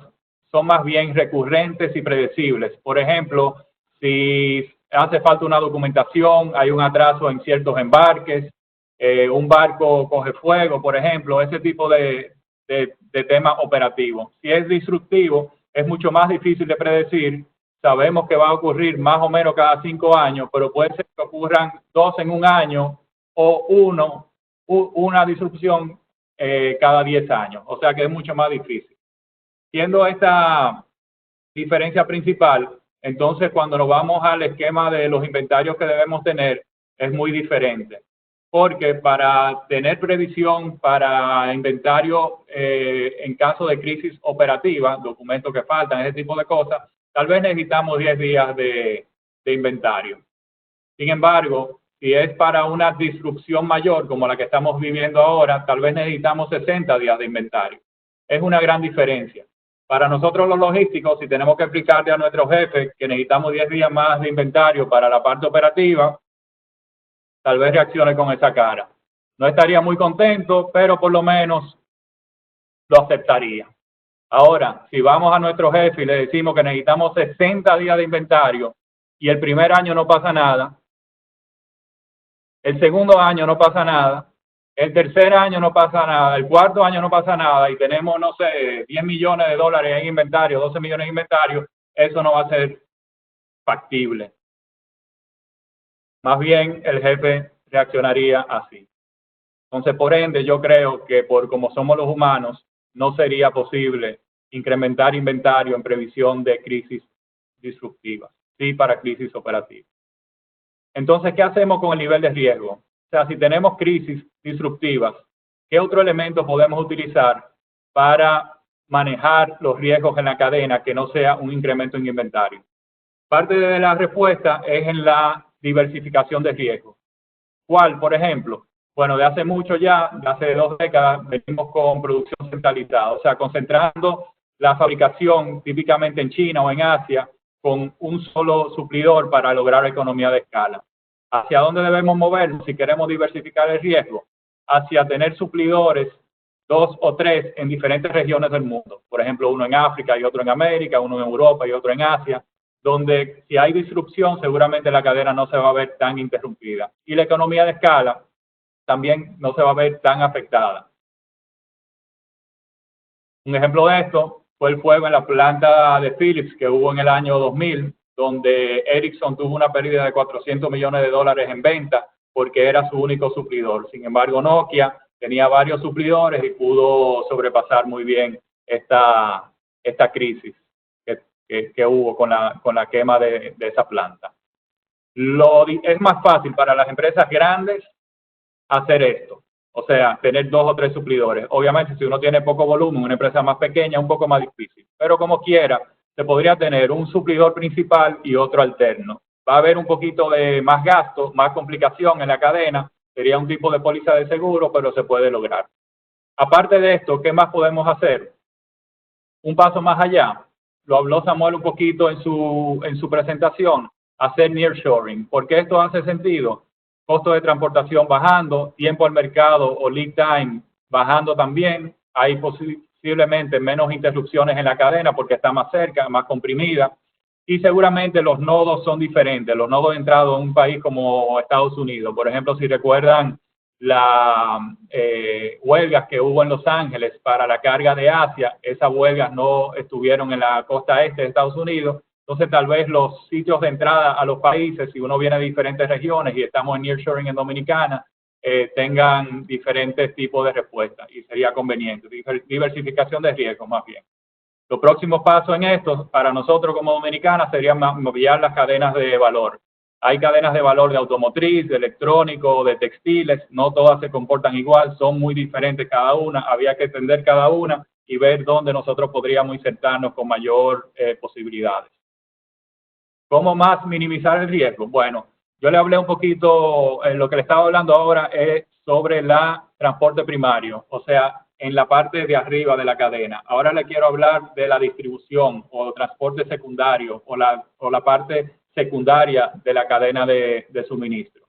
S6: son más bien recurrentes y predecibles. Por ejemplo, si hace falta una documentación, hay un atraso en ciertos embarques, un barco coge fuego, por ejemplo, ese tipo de tema operativo. Si es disruptivo, es mucho más difícil de predecir. Sabemos que va a ocurrir más o menos cada 5 años, pero puede ser que ocurran 2 en un año o una disrupción cada 10 años. O sea que es mucho más difícil. Siendo esta diferencia principal, entonces cuando nos vamos al esquema de los inventarios que debemos tener, es muy diferente. Porque para tener previsión para inventario en caso de crisis operativa, documentos que faltan, ese tipo de cosas, tal vez necesitamos 10 días de inventario. Sin embargo, si es para una disrupción mayor como la que estamos viviendo ahora, tal vez necesitamos 60 días de inventario. Es una gran diferencia. Para nosotros los logísticos, si tenemos que explicarle a nuestros jefes que necesitamos 10 días más de inventario para la parte operativa, tal vez reaccione con esa cara. No estaría muy contento, pero por lo menos lo aceptaría. Ahora, si vamos a nuestro jefe y le decimos que necesitamos 60 días de inventario y el primer año no pasa nada, el segundo año no pasa nada, el tercer año no pasa nada, el cuarto año no pasa nada y tenemos, no sé, 10 millones de dólares en inventario, 12 millones en inventario, eso no va a ser factible. Más bien, el jefe reaccionaría así. Entonces, por ende, yo creo que por como somos los humanos, no sería posible incrementar inventario en previsión de crisis disruptivas, sí para crisis operativas. Entonces, ¿qué hacemos con el nivel de riesgo? O sea, si tenemos crisis disruptivas, ¿qué otro elemento podemos utilizar para manejar los riesgos en la cadena que no sea un incremento en inventario? Parte de la respuesta es en la diversificación de riesgos. ¿Cuál, por ejemplo? Bueno, de hace mucho ya, de hace 2 décadas, venimos con producción centralizada, o sea, concentrando la fabricación típicamente en China o en Asia con un solo suplidor para lograr economía de escala. ¿Hacia dónde debemos movernos si queremos diversificar el riesgo? Hacia tener suplidores 2 o 3 en diferentes regiones del mundo. Por ejemplo, uno en África y otro en América, uno en Europa y otro en Asia, donde si hay disrupción seguramente la cadena no se va a ver tan interrumpida. Y la economía de escala también no se va a ver tan afectada. Un ejemplo de esto fue el fuego en la planta de Philips que hubo en el año 2000, donde Ericsson tuvo una pérdida de $400 millones en venta porque era su único suplidor. Sin embargo, Nokia tenía varios suplidores y pudo sobrepasar muy bien esta crisis que hubo con la quema de esa planta. Es más fácil para las empresas grandes hacer esto, o sea, tener 2 o 3 suplidores. Obviamente, si uno tiene poco volumen, una empresa más pequeña, es un poco más difícil. Pero como quiera, se podría tener un suplidor principal y otro alterno. Va a haber un poquito de más gasto, más complicación en la cadena. Sería un tipo de póliza de seguro, pero se puede lograr. Aparte de esto, ¿qué más podemos hacer? Un paso más allá. Lo habló Samuel un poquito en su presentación. Hacer nearshoring. ¿Por qué esto hace sentido? Costo de transportación bajando, tiempo al mercado o lead time bajando también. Hay posiblemente menos interrupciones en la cadena porque está más cerca, más comprimida. Y seguramente los nodos son diferentes. Los nodos de entrada en un país como Estados Unidos. Por ejemplo, si recuerdan las huelgas que hubo en Los Ángeles para la carga de Asia, esas huelgas no estuvieron en la costa este de Estados Unidos. Entonces, tal vez los sitios de entrada a los países, si uno viene de diferentes regiones y estamos en nearshoring en Dominicana, tengan diferentes tipos de respuestas y sería conveniente. Diversificación de riesgos, más bien. Los próximos pasos en esto, para nosotros como Dominicana, sería movilizar las cadenas de valor. Hay cadenas de valor de automotriz, de electrónico, de textiles, no todas se comportan igual, son muy diferentes cada una, había que entender cada una y ver dónde nosotros podríamos insertarnos con mayor posibilidades. ¿Cómo más minimizar el riesgo? Bueno, yo le hablé un poquito, lo que le estaba hablando ahora es sobre el transporte primario, o sea, en la parte de arriba de la cadena. Ahora le quiero hablar de la distribución o transporte secundario o la parte secundaria de la cadena de suministro.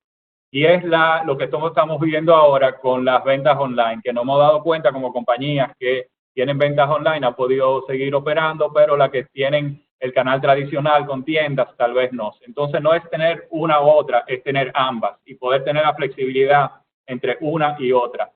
S6: Y es lo que todos estamos viviendo ahora con las ventas online, que nos hemos dado cuenta como compañías que tienen ventas online han podido seguir operando, pero las que tienen el canal tradicional con tiendas tal vez no. Entonces no es tener una u otra, es tener ambas y poder tener la flexibilidad entre una y otra.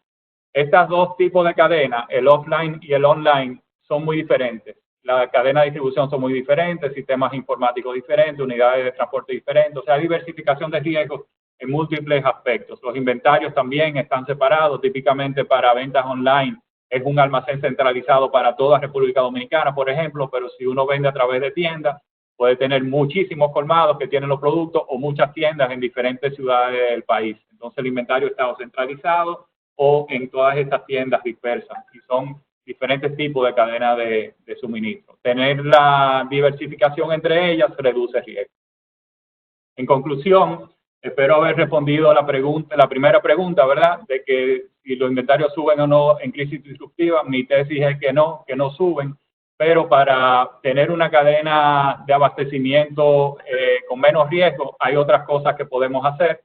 S6: Estos dos tipos de cadena, el offline y el online, son muy diferentes. La cadena de distribución son muy diferentes, sistemas informáticos diferentes, unidades de transporte diferentes, o sea, diversificación de riesgos en múltiples aspectos. Los inventarios también están separados, típicamente para ventas online es un almacén centralizado para toda República Dominicana, por ejemplo, pero si uno vende a través de tiendas, puede tener muchísimos colmados que tienen los productos o muchas tiendas en diferentes ciudades del país. Entonces el inventario está centralizado o en todas estas tiendas dispersas y son diferentes tipos de cadena de suministro. Tener la diversificación entre ellas reduce riesgo. En conclusión, espero haber respondido a la primera pregunta, ¿verdad? De que si los inventarios suben o no en crisis disruptiva. Mi tesis es que no suben, pero para tener una cadena de abastecimiento con menos riesgo, hay otras cosas que podemos hacer,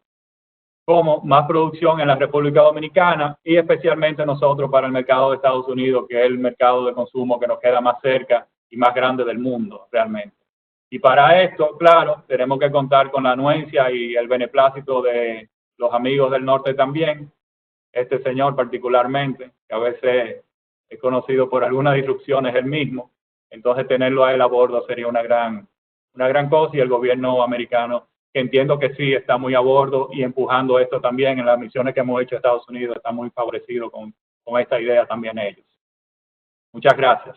S6: como más producción en la República Dominicana y especialmente nosotros para el mercado de Estados Unidos, que es el mercado de consumo que nos queda más cerca y más grande del mundo realmente. Y para esto, claro, tenemos que contar con la anuencia y el beneplácito de los amigos del norte también, este señor particularmente, que a veces es conocido por algunas disrupciones él mismo, entonces tenerlo a él a bordo sería una gran cosa y el gobierno americano, que entiendo que sí está muy a bordo y empujando esto también en las misiones que hemos hecho a Estados Unidos, está muy favorecido con esta idea también ellos. Muchas gracias.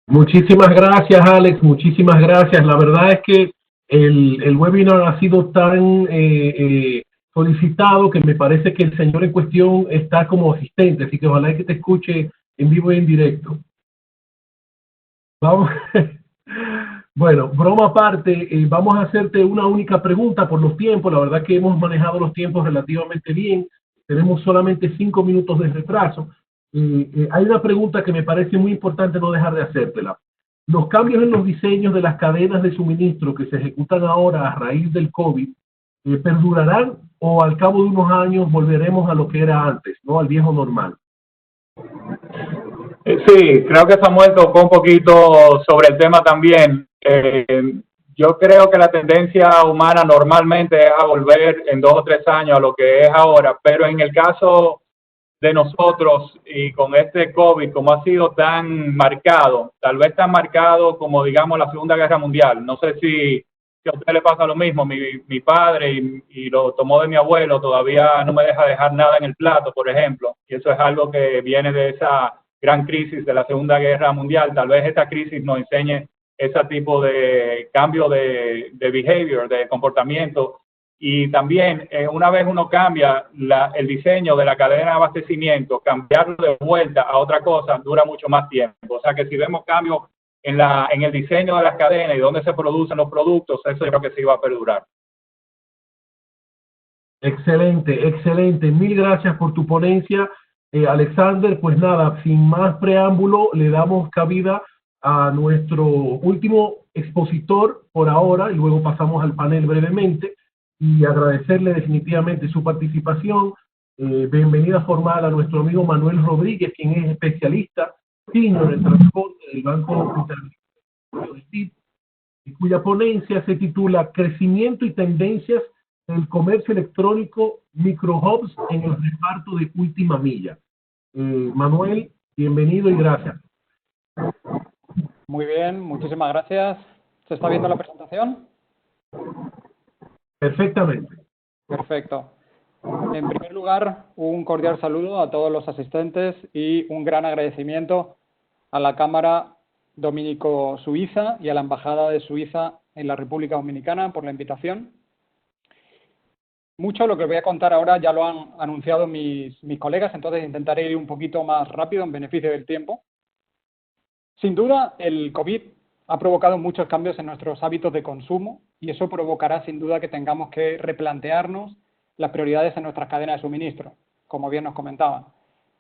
S1: Muchísimas gracias, Alex, muchísimas gracias. La verdad es que el webinar ha sido tan solicitado, que me parece que el señor en cuestión está como asistente, así que ojalá que te escuche en vivo y en directo. Vamos. Bueno, broma aparte, vamos a hacerte una única pregunta por los tiempos. La verdad que hemos manejado los tiempos relativamente bien. Tenemos solamente 5 minutos de retraso. Hay una pregunta que me parece muy importante no dejar de hacértela. Los cambios en los diseños de las cadenas de suministro que se ejecutan ahora a raíz del COVID, ¿perdurarán o al cabo de unos años volveremos a lo que era antes, ¿no? Al viejo normal?
S6: Sí, creo que Samuel tocó un poquito sobre el tema también. Yo creo que la tendencia humana normalmente es a volver en 2 o 3 años a lo que es ahora, pero en el caso de nosotros y con este COVID, como ha sido tan marcado, tal vez tan marcado como, digamos, la Segunda Guerra Mundial. No sé si a usted le pasa lo mismo. Mi padre, y lo tomó de mi abuelo, todavía no me dejar nada en el plato, por ejemplo, y eso es algo que viene de esa gran crisis de la Segunda Guerra Mundial. Tal vez esta crisis nos enseñe ese tipo de cambio de behavior, de comportamiento. Y también, una vez uno cambia el diseño de la cadena de abastecimiento, cambiarlo de vuelta a otra cosa dura mucho más tiempo. O sea que si vemos cambios en el diseño de las cadenas y dónde se producen los productos, eso yo creo que sí va a perdurar.
S1: Excelente, excelente. Mil gracias por tu ponencia, Alexander. Pues nada, sin más preámbulo, le damos cabida a nuestro último expositor por ahora y luego pasamos al panel brevemente. Y agradecerle definitivamente su participación. Bienvenida formal a nuestro amigo Manuel Rodríguez, quien es especialista senior en transporte del Banco Interamericano de TIP, y cuya ponencia se titula Crecimiento y tendencias del comercio electrónico microhubs en el reparto de última milla. Manuel, bienvenido y gracias.
S7: Muy bien, muchísimas gracias. ¿Se está viendo la presentación?
S1: Perfectamente.
S7: Perfecto. En primer lugar, un cordial saludo a todos los asistentes y un gran agradecimiento a la Cámara Dominico-Suiza y a la Embajada de Suiza en la República Dominicana por la invitación. Mucho de lo que voy a contar ahora ya lo han anunciado mis colegas, entonces intentaré ir un poquito más rápido en beneficio del tiempo. Sin duda, el COVID ha provocado muchos cambios en nuestros hábitos de consumo y eso provocará sin duda que tengamos que replantearnos las prioridades en nuestras cadenas de suministro, como bien nos comentaban.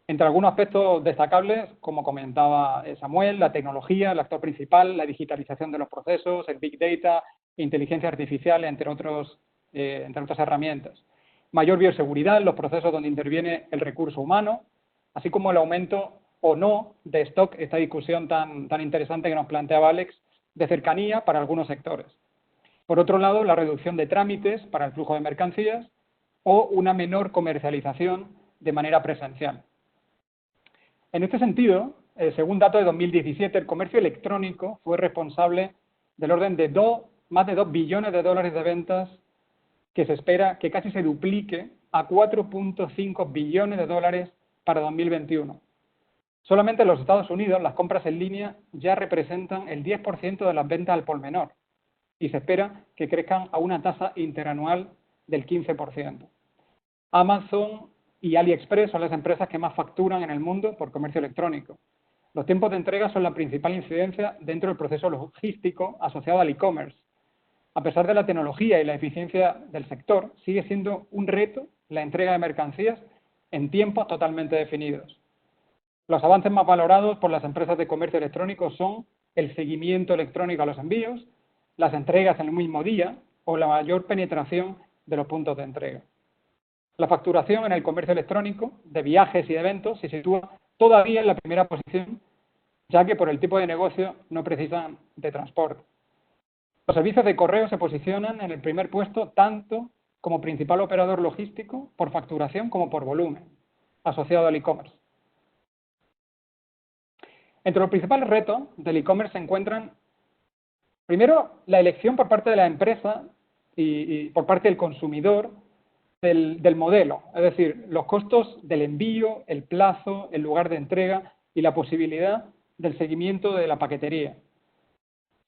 S7: Entre algunos aspectos destacables, como comentaba Samuel, la tecnología, el actor principal, la digitalización de los procesos, el Big Data, inteligencia artificial, entre otras herramientas. Mayor bioseguridad en los procesos donde interviene el recurso humano, así como el aumento o no de stock, esta discusión tan interesante que nos planteaba Alex, de cercanía para algunos sectores. Por otro lado, la reducción de trámites para el flujo de mercancías o una menor comercialización de manera presencial. En este sentido, según datos de 2017, el comercio electrónico fue responsable del orden de más de 2 billones de dólares de ventas, que se espera que casi se duplique a 4.5 billones de dólares para 2021. Solamente en los Estados Unidos las compras en línea ya representan el 10% de las ventas al por menor y se espera que crezcan a una tasa interanual del 15%. Amazon y AliExpress son las empresas que más facturan en el mundo por comercio electrónico. Los tiempos de entrega son la principal incidencia dentro del proceso logístico asociado al e-commerce. A pesar de la tecnología y la eficiencia del sector, sigue siendo un reto la entrega de mercancías en tiempos totalmente definidos. Los avances más valorados por las empresas de comercio electrónico son el seguimiento electrónico a los envíos, las entregas en el mismo día o la mayor penetración de los puntos de entrega. La facturación en el comercio electrónico de viajes y de eventos se sitúa todavía en la primera posición, ya que por el tipo de negocio no precisan de transporte. Los servicios de correo se posicionan en el primer puesto tanto como principal operador logístico por facturación como por volumen, asociado al e-commerce. Entre los principales retos del e-commerce se encuentran, primero, la elección por parte de la empresa y por parte del consumidor del modelo, es decir, los costos del envío, el plazo, el lugar de entrega y la posibilidad del seguimiento de la paquetería.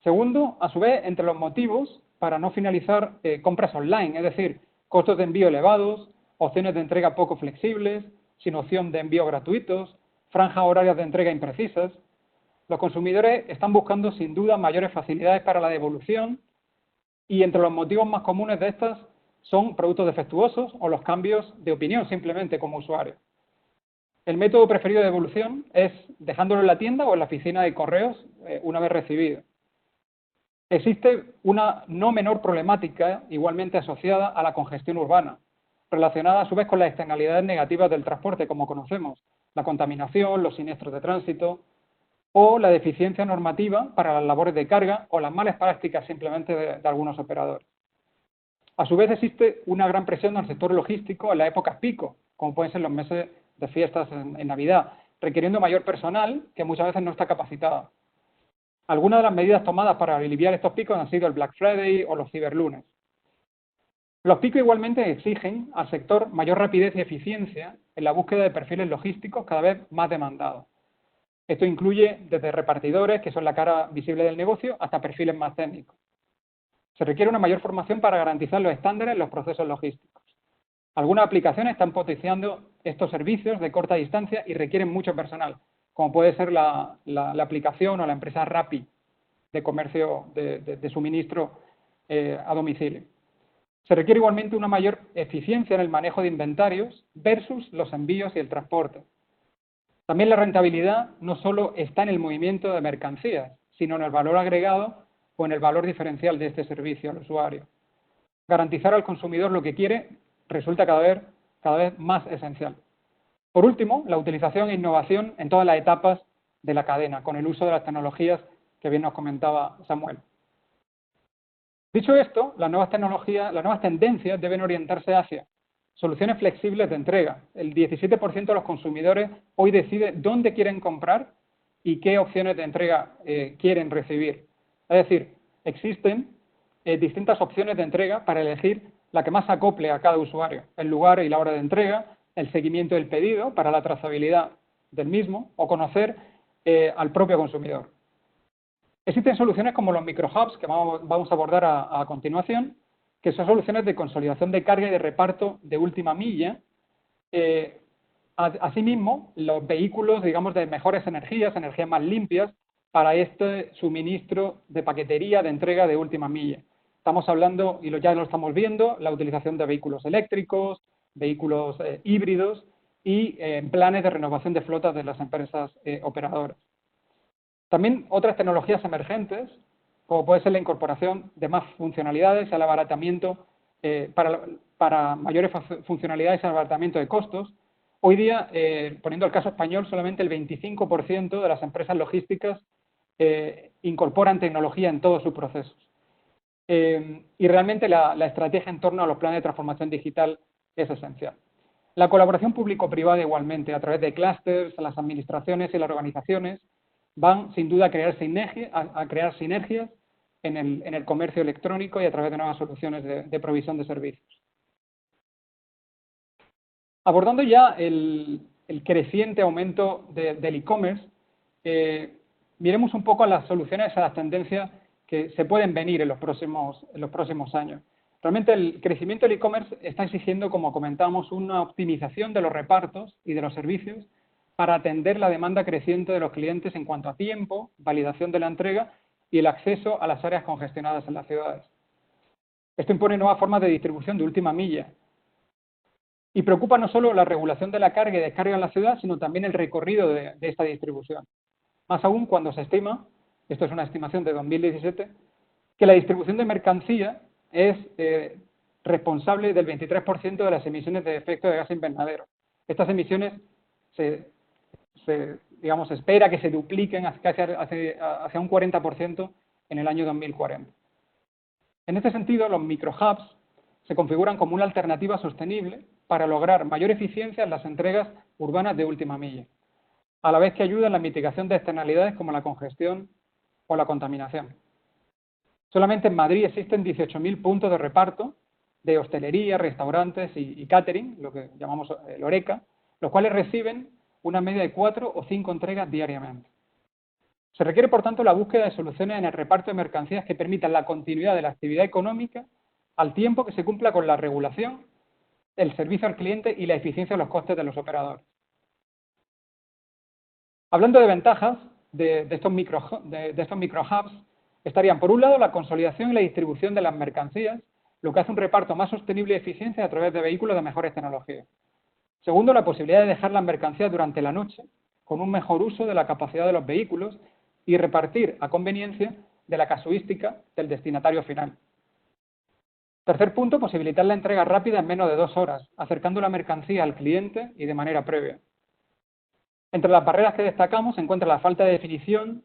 S7: Segundo, a su vez, entre los motivos para no finalizar compras online, es decir, costos de envío elevados, opciones de entrega poco flexibles, sin opción de envío gratuitos, franjas horarias de entrega imprecisas. Los consumidores están buscando sin duda mayores facilidades para la devolución y entre los motivos más comunes de estas son productos defectuosos o los cambios de opinión simplemente como usuario. El método preferido de devolución es dejándolo en la tienda o en la oficina de correos una vez recibido. Existe una no menor problemática igualmente asociada a la congestión urbana, relacionada a su vez con las externalidades negativas del transporte, como conocemos, la contaminación, los siniestros de tránsito o la deficiencia normativa para las labores de carga o las malas prácticas simplemente de algunos operadores. A su vez existe una gran presión en el sector logístico en las épocas pico, como pueden ser los meses de fiestas en Navidad, requiriendo mayor personal que muchas veces no está capacitado. Algunas de las medidas tomadas para aliviar estos picos han sido el Black Friday o los ciberlunes. Los picos igualmente exigen al sector mayor rapidez y eficiencia en la búsqueda de perfiles logísticos cada vez más demandados. Esto incluye desde repartidores, que son la cara visible del negocio, hasta perfiles más técnicos. Se requiere una mayor formación para garantizar los estándares en los procesos logísticos. Algunas aplicaciones están potenciando estos servicios de corta distancia y requieren mucho personal, como puede ser la aplicación o la empresa Rappi de comercio de suministro a domicilio. Se requiere igualmente una mayor eficiencia en el manejo de inventarios versus los envíos y el transporte. También la rentabilidad no solo está en el movimiento de mercancías, sino en el valor agregado o en el valor diferencial de este servicio al usuario. Garantizar al consumidor lo que quiere resulta cada vez más esencial. Por último, la utilización e innovación en todas las etapas de la cadena, con el uso de las tecnologías que bien nos comentaba Samuel. Dicho esto, las nuevas tendencias deben orientarse hacia soluciones flexibles de entrega. El 17% de los consumidores hoy decide dónde quieren comprar y qué opciones de entrega quieren recibir. Es decir, existen distintas opciones de entrega para elegir la que más acople a cada usuario, el lugar y la hora de entrega, el seguimiento del pedido para la trazabilidad del mismo o conocer al propio consumidor. Existen soluciones como los microhubs, que vamos a abordar a continuación, que son soluciones de consolidación de carga y de reparto de última milla. Asimismo, los vehículos, digamos, de mejores energías más limpias, para este suministro de paquetería de entrega de última milla. Estamos hablando, y ya lo estamos viendo, la utilización de vehículos eléctricos, vehículos híbridos y planes de renovación de flotas de las empresas operadoras. También otras tecnologías emergentes, como puede ser la incorporación de más funcionalidades, el abaratamiento para mayores funcionalidades y el abaratamiento de costos. Hoy día, poniendo el caso español, solamente el 25% de las empresas logísticas incorporan tecnología en todos sus procesos. Y realmente la estrategia en torno a los planes de transformación digital es esencial. La colaboración público-privada igualmente, a través de clústeres, las administraciones y las organizaciones, van sin duda a crear sinergias en el comercio electrónico y a través de nuevas soluciones de provisión de servicios. Abordando ya el creciente aumento del e-commerce, miremos un poco a las soluciones, a las tendencias que se pueden venir en los próximos años. Realmente el crecimiento del e-commerce está exigiendo, como comentábamos, una optimización de los repartos y de los servicios para atender la demanda creciente de los clientes en cuanto a tiempo, validación de la entrega y el acceso a las áreas congestionadas en las ciudades. Esto impone nuevas formas de distribución de última milla y preocupa no solo la regulación de la carga y descarga en la ciudad, sino también el recorrido de esta distribución. Más aún cuando se estima, esto es una estimación de 2017, que la distribución de mercancía es responsable del 23% de las emisiones de efecto de gas invernadero. Estas emisiones se espera que se dupliquen hacia un 40% en el año 2040. En este sentido, los microhubs se configuran como una alternativa sostenible para lograr mayor eficiencia en las entregas urbanas de última milla, a la vez que ayudan en la mitigación de externalidades como la congestión o la contaminación. Solamente en Madrid existen 18.000 puntos de reparto de hostelería, restaurantes y catering, lo que llamamos el Horeca, los cuales reciben una media de 4 o 5 entregas diariamente. Se requiere, por tanto, la búsqueda de soluciones en el reparto de mercancías que permitan la continuidad de la actividad económica al tiempo que se cumpla con la regulación, el servicio al cliente y la eficiencia de los costes de los operadores. Hablando de ventajas de estos microhubs, estarían por un lado la consolidación y la distribución de las mercancías, lo que hace un reparto más sostenible y eficiente a través de vehículos de mejores tecnologías. Segundo, la posibilidad de dejar las mercancías durante la noche, con un mejor uso de la capacidad de los vehículos y repartir a conveniencia de la casuística del destinatario final. Tercer punto, posibilitar la entrega rápida en menos de 2 horas, acercando la mercancía al cliente y de manera previa. Entre las barreras que destacamos se encuentra la falta de definición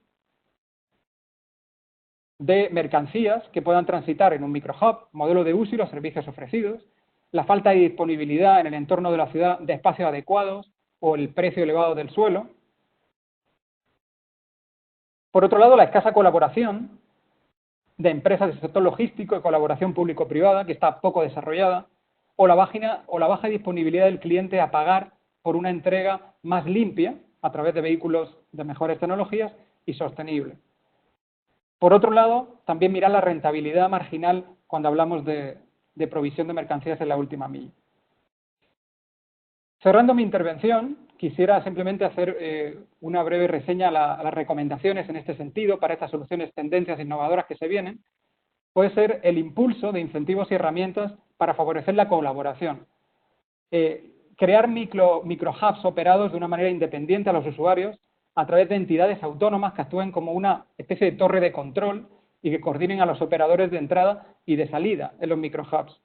S7: de mercancías que puedan transitar en un microhub, modelo de uso y los servicios ofrecidos, la falta de disponibilidad en el entorno de la ciudad de espacios adecuados o el precio elevado del suelo. Por otro lado, la escasa colaboración de empresas del sector logístico y colaboración público-privada, que está poco desarrollada, o la baja disponibilidad del cliente a pagar por una entrega más limpia a través de vehículos de mejores tecnologías y sostenible. Por otro lado, también mirar la rentabilidad marginal cuando hablamos de provisión de mercancías en la última milla. Cerrando mi intervención, quisiera simplemente hacer una breve reseña a las recomendaciones en este sentido para estas soluciones, tendencias innovadoras que se vienen. Puede ser el impulso de incentivos y herramientas para favorecer la colaboración. Crear microhubs operados de una manera independiente a los usuarios a través de entidades autónomas que actúen como una especie de torre de control y que coordinen a los operadores de entrada y de salida en los microhubs.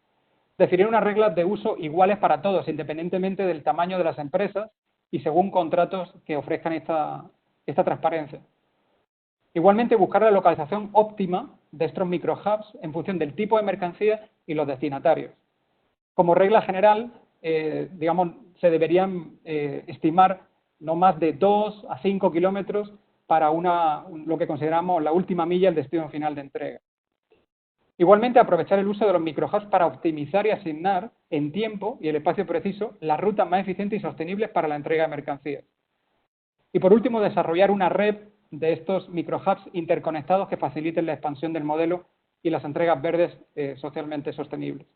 S7: Definir unas reglas de uso iguales para todos, independientemente del tamaño de las empresas y según contratos que ofrezcan esta transparencia. Igualmente, buscar la localización óptima de estos microhubs en función del tipo de mercancía y los destinatarios. Como regla general, se deberían estimar no más de 2 a 5 kilómetros para lo que consideramos la última milla, el destino final de entrega. Igualmente, aprovechar el uso de los microhubs para optimizar y asignar en tiempo y el espacio preciso las rutas más eficientes y sostenibles para la entrega de mercancías. Y por último, desarrollar una red de estos microhubs interconectados que faciliten la expansión del modelo y las entregas verdes socialmente sostenibles.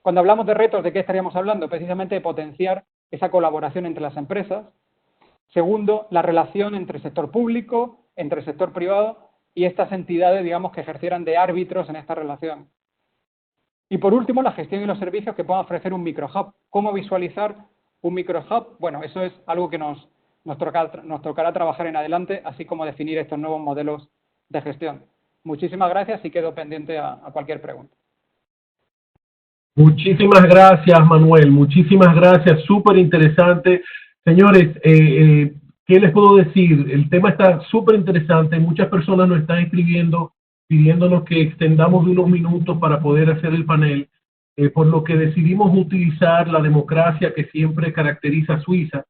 S7: Cuando hablamos de retos, ¿de qué estaríamos hablando? Precisamente de potenciar esa colaboración entre las empresas. Segundo, la relación entre el sector público, entre el sector privado y estas entidades, que ejercieran de árbitros en esta relación. Y por último, la gestión y los servicios que puedan ofrecer un microhub. ¿Cómo visualizar un microhub? Bueno, eso es algo que nos tocará trabajar en adelante, así como definir estos nuevos modelos de gestión. Muchísimas gracias y quedo pendiente a cualquier pregunta.
S1: Muchísimas gracias, Manuel. Muchísimas gracias. Súper interesante. Señores, ¿qué les puedo decir? El tema está súper interesante. Muchas personas nos están escribiendo, pidiéndonos que extendamos de unos minutos para poder hacer el panel, por lo que decidimos utilizar la democracia que siempre caracteriza a Suiza.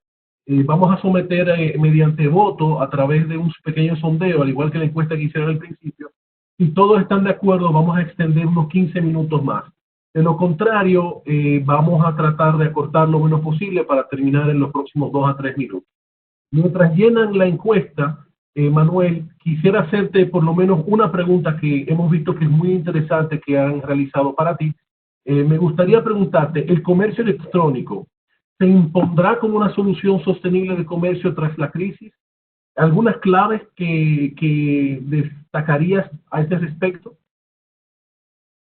S1: Vamos a someter mediante voto a través de un pequeño sondeo, al igual que la encuesta que hicieron al principio. Si todos están de acuerdo, vamos a extender unos 15 minutos más. De lo contrario, vamos a tratar de acortar lo menos posible para terminar en los próximos 2 a 3 minutos. Mientras llenan la encuesta, Manuel, quisiera hacerte por lo menos una pregunta que hemos visto que es muy interesante que han realizado para ti. Me gustaría preguntarte, ¿el comercio electrónico se impondrá como una solución sostenible de comercio tras la crisis? ¿Algunas claves que destacarías a este respecto?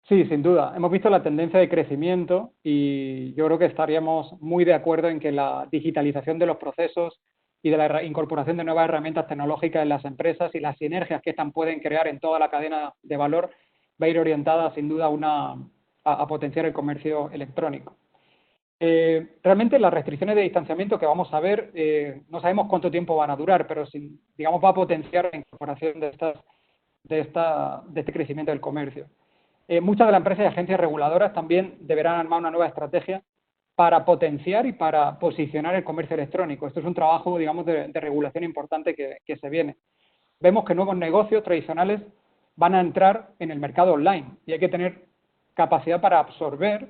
S7: Sí, sin duda. Hemos visto la tendencia de crecimiento y yo creo que estaríamos muy de acuerdo en que la digitalización de los procesos y de la incorporación de nuevas herramientas tecnológicas en las empresas y las sinergias que estas pueden crear en toda la cadena de valor va a ir orientada sin duda a potenciar el comercio electrónico. Realmente las restricciones de distanciamiento que vamos a ver, no sabemos cuánto tiempo van a durar, pero va a potenciar la incorporación de este crecimiento del comercio. Muchas de las empresas y agencias reguladoras también deberán armar una nueva estrategia para potenciar y para posicionar el comercio electrónico. Esto es un trabajo, de regulación importante que se viene. Vemos que nuevos negocios tradicionales van a entrar en el mercado online y hay que tener capacidad para absorber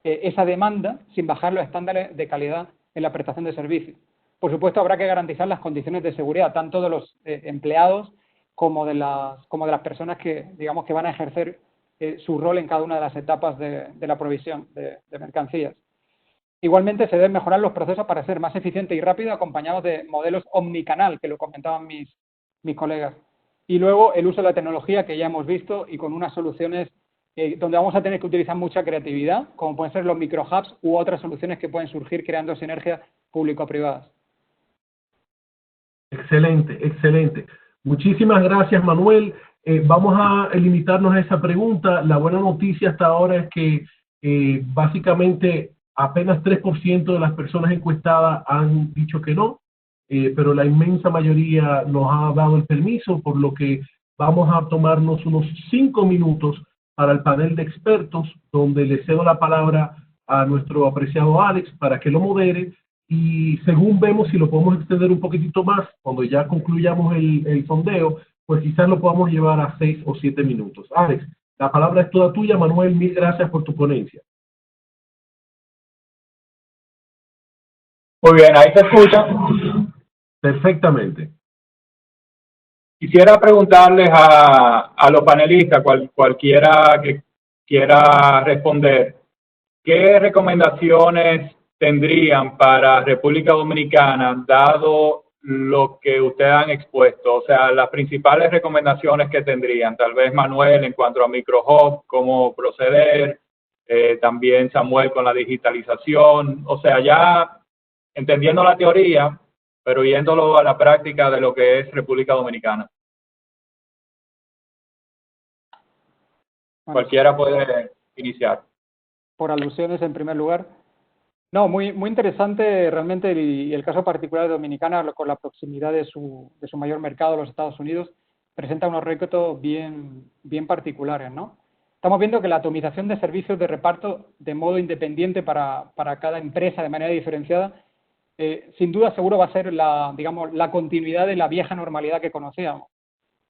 S7: esa demanda sin bajar los estándares de calidad en la prestación de servicios. Por supuesto, habrá que garantizar las condiciones de seguridad, tanto de los empleados como de las personas que van a ejercer su rol en cada una de las etapas de la provisión de mercancías. Igualmente, se deben mejorar los procesos para ser más eficiente y rápido, acompañados de modelos omnicanal, que lo comentaban mis colegas. Y luego el uso de la tecnología, que ya hemos visto, y con unas soluciones donde vamos a tener que utilizar mucha creatividad, como pueden ser los microhubs u otras soluciones que pueden surgir creando sinergias público-privadas.
S1: Excelente, excelente. Muchísimas gracias, Manuel. Vamos a limitarnos a esa pregunta. La buena noticia hasta ahora es que básicamente apenas 3% de las personas encuestadas han dicho que no, pero la inmensa mayoría nos ha dado el permiso, por lo que vamos a tomarnos unos 5 minutos para el panel de expertos, donde le cedo la palabra a nuestro apreciado Alex para que lo modere, y según vemos si lo podemos extender un poquitito más, cuando ya concluyamos el sondeo, pues quizás lo podamos llevar a 6 o 7 minutos. Alex, la palabra es toda tuya. Manuel, mil gracias por tu ponencia.
S6: Muy bien, ahí se escucha.
S1: Perfectamente.
S6: Quisiera preguntarles a los panelistas, cualquiera que quiera responder, ¿qué recomendaciones tendrían para República Dominicana, dado lo que ustedes han expuesto? O sea, las principales recomendaciones que tendrían, tal vez Manuel en cuanto a microhub, cómo proceder, también Samuel con la digitalización, o sea, ya entendiendo la teoría, pero yéndolo a la práctica de lo que es República Dominicana.
S7: Bueno,
S6: cualquiera puede iniciar.
S7: Por alusiones, en primer lugar. No, muy interesante realmente, y el caso particular de Dominicana, con la proximidad de su mayor mercado, los Estados Unidos, presenta unos retos bien particulares, ¿no? Estamos viendo que la atomización de servicios de reparto de modo independiente para cada empresa de manera diferenciada, sin duda seguro va a ser la continuidad de la vieja normalidad que conocíamos.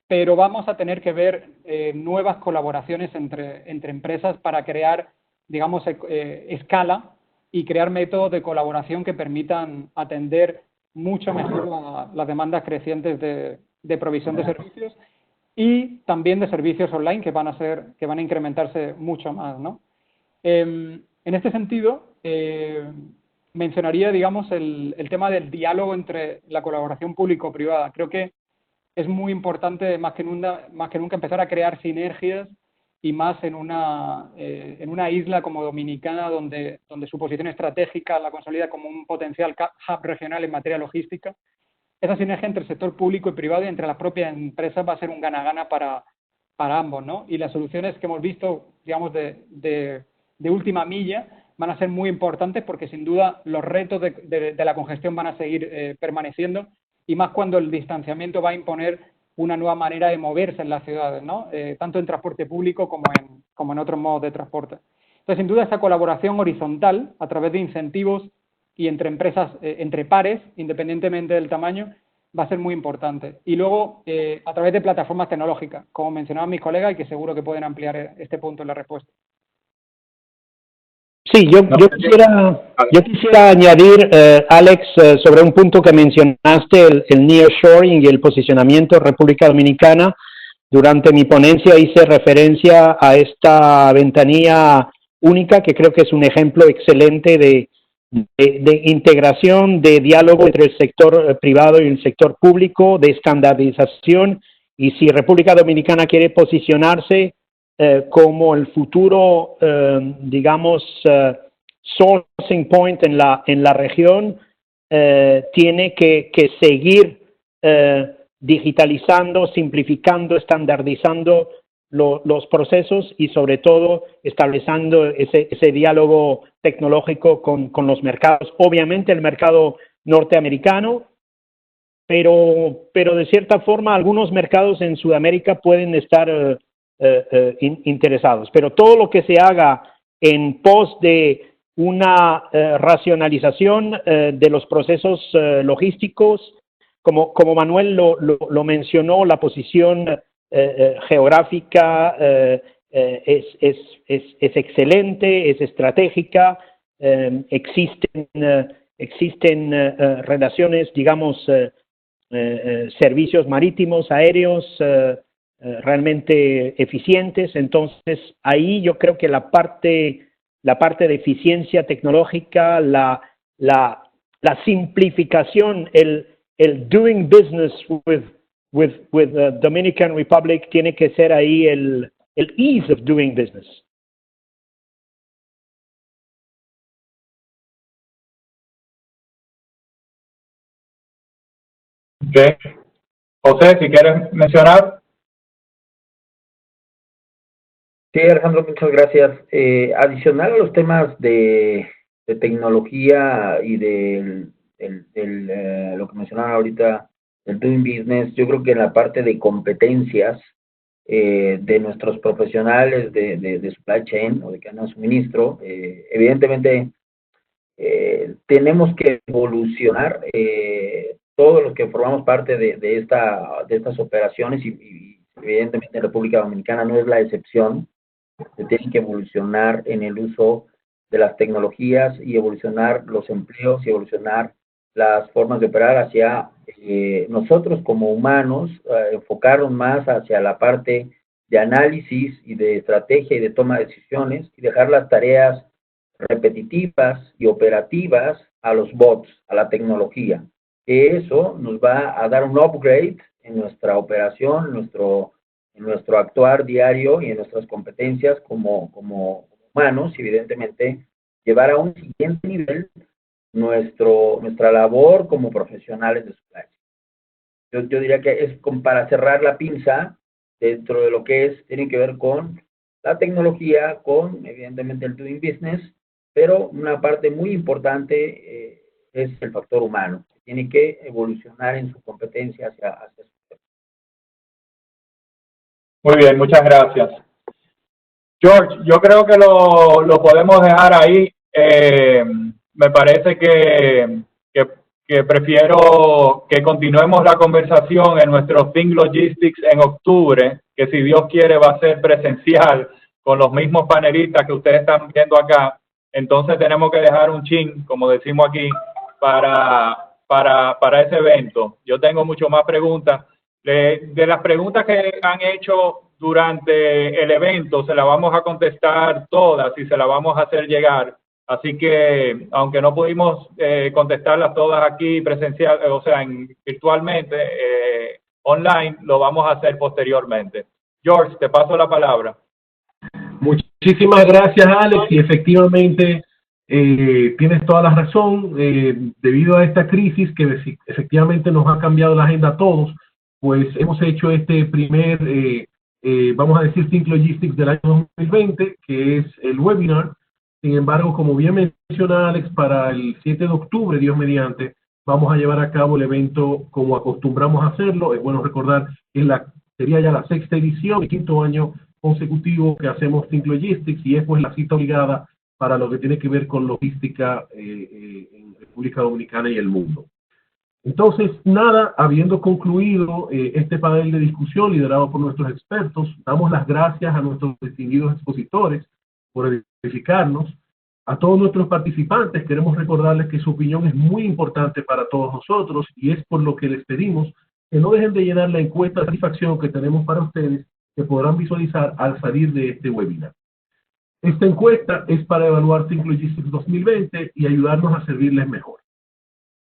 S7: Pero vamos a tener que ver nuevas colaboraciones entre empresas para crear, escala y crear métodos de colaboración que permitan atender mucho mejor las demandas crecientes de provisión de servicios y también de servicios online que van a incrementarse mucho más, ¿no? En este sentido, mencionaría, el tema del diálogo entre la colaboración público-privada. Creo que es muy importante más que nunca empezar a crear sinergias, y más en una isla como Dominicana, donde su posición estratégica la consolida como un potencial hub regional en materia logística. Esa sinergia entre el sector público y privado y entre las propias empresas va a ser un gana-gana para ambos, ¿no? Y las soluciones que hemos visto, de última milla, van a ser muy importantes, porque sin duda los retos de la congestión van a seguir permaneciendo, y más cuando el distanciamiento va a imponer una nueva manera de moverse en las ciudades, ¿no? Tanto en transporte público como en otros modos de transporte. Entonces, sin duda, esta colaboración horizontal a través de incentivos y entre empresas, entre pares, independientemente del tamaño, va a ser muy importante. Y luego, a través de plataformas tecnológicas, como mencionaban mis colegas, y que seguro que pueden ampliar este punto en la respuesta.
S5: Sí, yo quisiera añadir, Alex, sobre un punto que mencionaste, el nearshoring y el posicionamiento de República Dominicana. Durante mi ponencia hice referencia a esta ventanilla única, que creo que es un ejemplo excelente de integración, de diálogo entre el sector privado y el sector público, de estandarización. Y si República Dominicana quiere posicionarse como el futuro, sourcing point en la región, tiene que seguir digitalizando, simplificando, estandardizando los procesos y sobre todo estableciendo ese diálogo tecnológico con los mercados. Obviamente el mercado norteamericano, pero de cierta forma algunos mercados en Sudamérica pueden estar interesados, pero todo lo que se haga en pos de una racionalización de los procesos logísticos, como Manuel lo mencionó, la posición geográfica es excelente, es estratégica, existen relaciones, servicios marítimos, aéreos, realmente eficientes. Entonces, ahí yo creo que la parte de eficiencia tecnológica, la simplificación, el doing business with Dominican Republic tiene que ser ahí el ease of doing business.
S6: Okay. José, si quieres mencionar.
S4: Sí, Alejandro, muchas gracias. Adicional a los temas de tecnología y lo que mencionaba ahorita, el doing business, yo creo que en la parte de competencias de nuestros profesionales de supply chain o de cadena de suministro, evidentemente tenemos que evolucionar todos los que formamos parte de estas operaciones y evidentemente en República Dominicana no es la excepción. Se tienen que evolucionar en el uso de las tecnologías y evolucionar los empleos y evolucionar las formas de operar hacia nosotros como humanos, enfocarnos más hacia la parte de análisis y de estrategia y de toma de decisiones y dejar las tareas repetitivas y operativas a los bots, a la tecnología. Eso nos va a dar un upgrade en nuestra operación, en nuestro actuar diario y en nuestras competencias como humanos y evidentemente llevar a un siguiente nivel nuestra labor como profesionales de supply chain. Yo diría que es como para cerrar la pinza dentro de lo que tiene que ver con la tecnología, con evidentemente el doing business, pero una parte muy importante es el factor humano, que tiene que evolucionar en su competencia hacia su.
S6: Muy bien, muchas gracias. George, yo creo que lo podemos dejar ahí. Me parece que prefiero que continuemos la conversación en nuestro Think Logistics en octubre, que si Dios quiere va a ser presencial con los mismos panelistas que ustedes están viendo acá. Entonces tenemos que dejar un chin, como decimos aquí, para ese evento. Yo tengo mucho más preguntas. De las preguntas que han hecho durante el evento, se las vamos a contestar todas y se las vamos a hacer llegar. Así que, aunque no pudimos contestarlas todas aquí presencial, o sea, virtualmente, online, lo vamos a hacer posteriormente. George, te paso la palabra.
S1: Muchísimas gracias, Alex, y efectivamente tienes toda la razón. Debido a esta crisis que efectivamente nos ha cambiado la agenda a todos, pues hemos hecho este primer, vamos a decir, Think Logistics del año 2020, que es el webinar. Sin embargo, como bien menciona Alex, para el 7 de octubre, Dios mediante, vamos a llevar a cabo el evento como acostumbramos a hacerlo. Es bueno recordar que sería ya la 6ª edición, el 5º año consecutivo que hacemos Think Logistics, y es pues la cita obligada para lo que tiene que ver con logística en República Dominicana y el mundo. Entonces, nada, habiendo concluido este panel de discusión liderado por nuestros expertos, damos las gracias a nuestros distinguidos expositores por edificarnos. A todos nuestros participantes queremos recordarles que su opinión es muy importante para todos nosotros y es por lo que les pedimos que no dejen de llenar la encuesta de satisfacción que tenemos para ustedes, que podrán visualizar al salir de este webinar. Esta encuesta es para evaluar Think Logistics 2020 y ayudarnos a servirles mejor.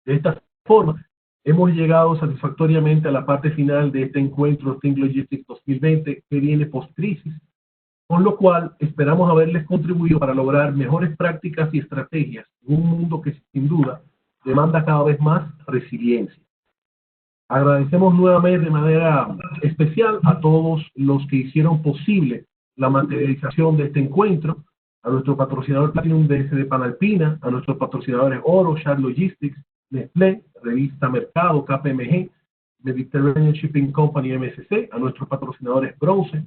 S1: De esta forma, hemos llegado satisfactoriamente a la parte final de este encuentro Think Logistics 2020 que viene post-crisis, con lo cual esperamos haberles contribuido para lograr mejores prácticas y estrategias en un mundo que sin duda demanda cada vez más resiliencia. Agradecemos nuevamente de manera especial a todos los que hicieron posible la materialización de este encuentro, a nuestro patrocinador Platinum de Panalpina, a nuestros patrocinadores Oro, Shard Logistics, Nestlé, Revista Mercado, KPMG, Mediterranean Shipping Company, MSC, a nuestros patrocinadores Bronce,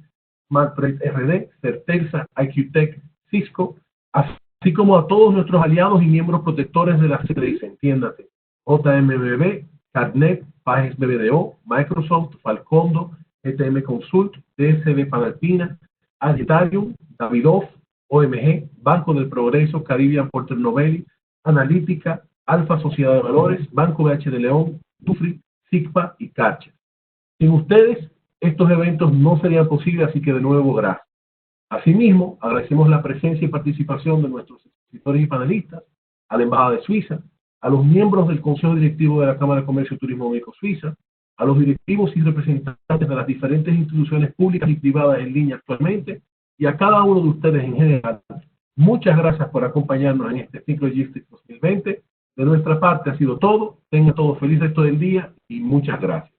S1: Marktrade RD, Certeza, IQTech, Cisco, así como a todos nuestros aliados y miembros protectores de la CDIC, entiéndase, JMBB, Carnet, Pages BBDO, Microsoft, Falcondo, ETM Consult, DSB Panalpina, Agitarium, Davidoff, OMG, Banco del Progreso, Caribbean Porter Novelli, Analítica, Alfa Sociedad de Valores, Banco BH de León, Dufri, SIGPA y Karcher. Sin ustedes, estos eventos no serían posibles, así que de nuevo, gracias. Asimismo, agradecemos la presencia y participación de nuestros expositores y panelistas, a la Embajada de Suiza, a los miembros del Consejo Directivo de la Cámara de Comercio y Turismo México-Suiza, a los directivos y representantes de las diferentes instituciones públicas y privadas en línea actualmente, y a cada uno de ustedes en general. Muchas gracias por acompañarnos en este Think Logistics 2020. De nuestra parte ha sido todo. Tengan todos feliz resto del día y muchas gracias.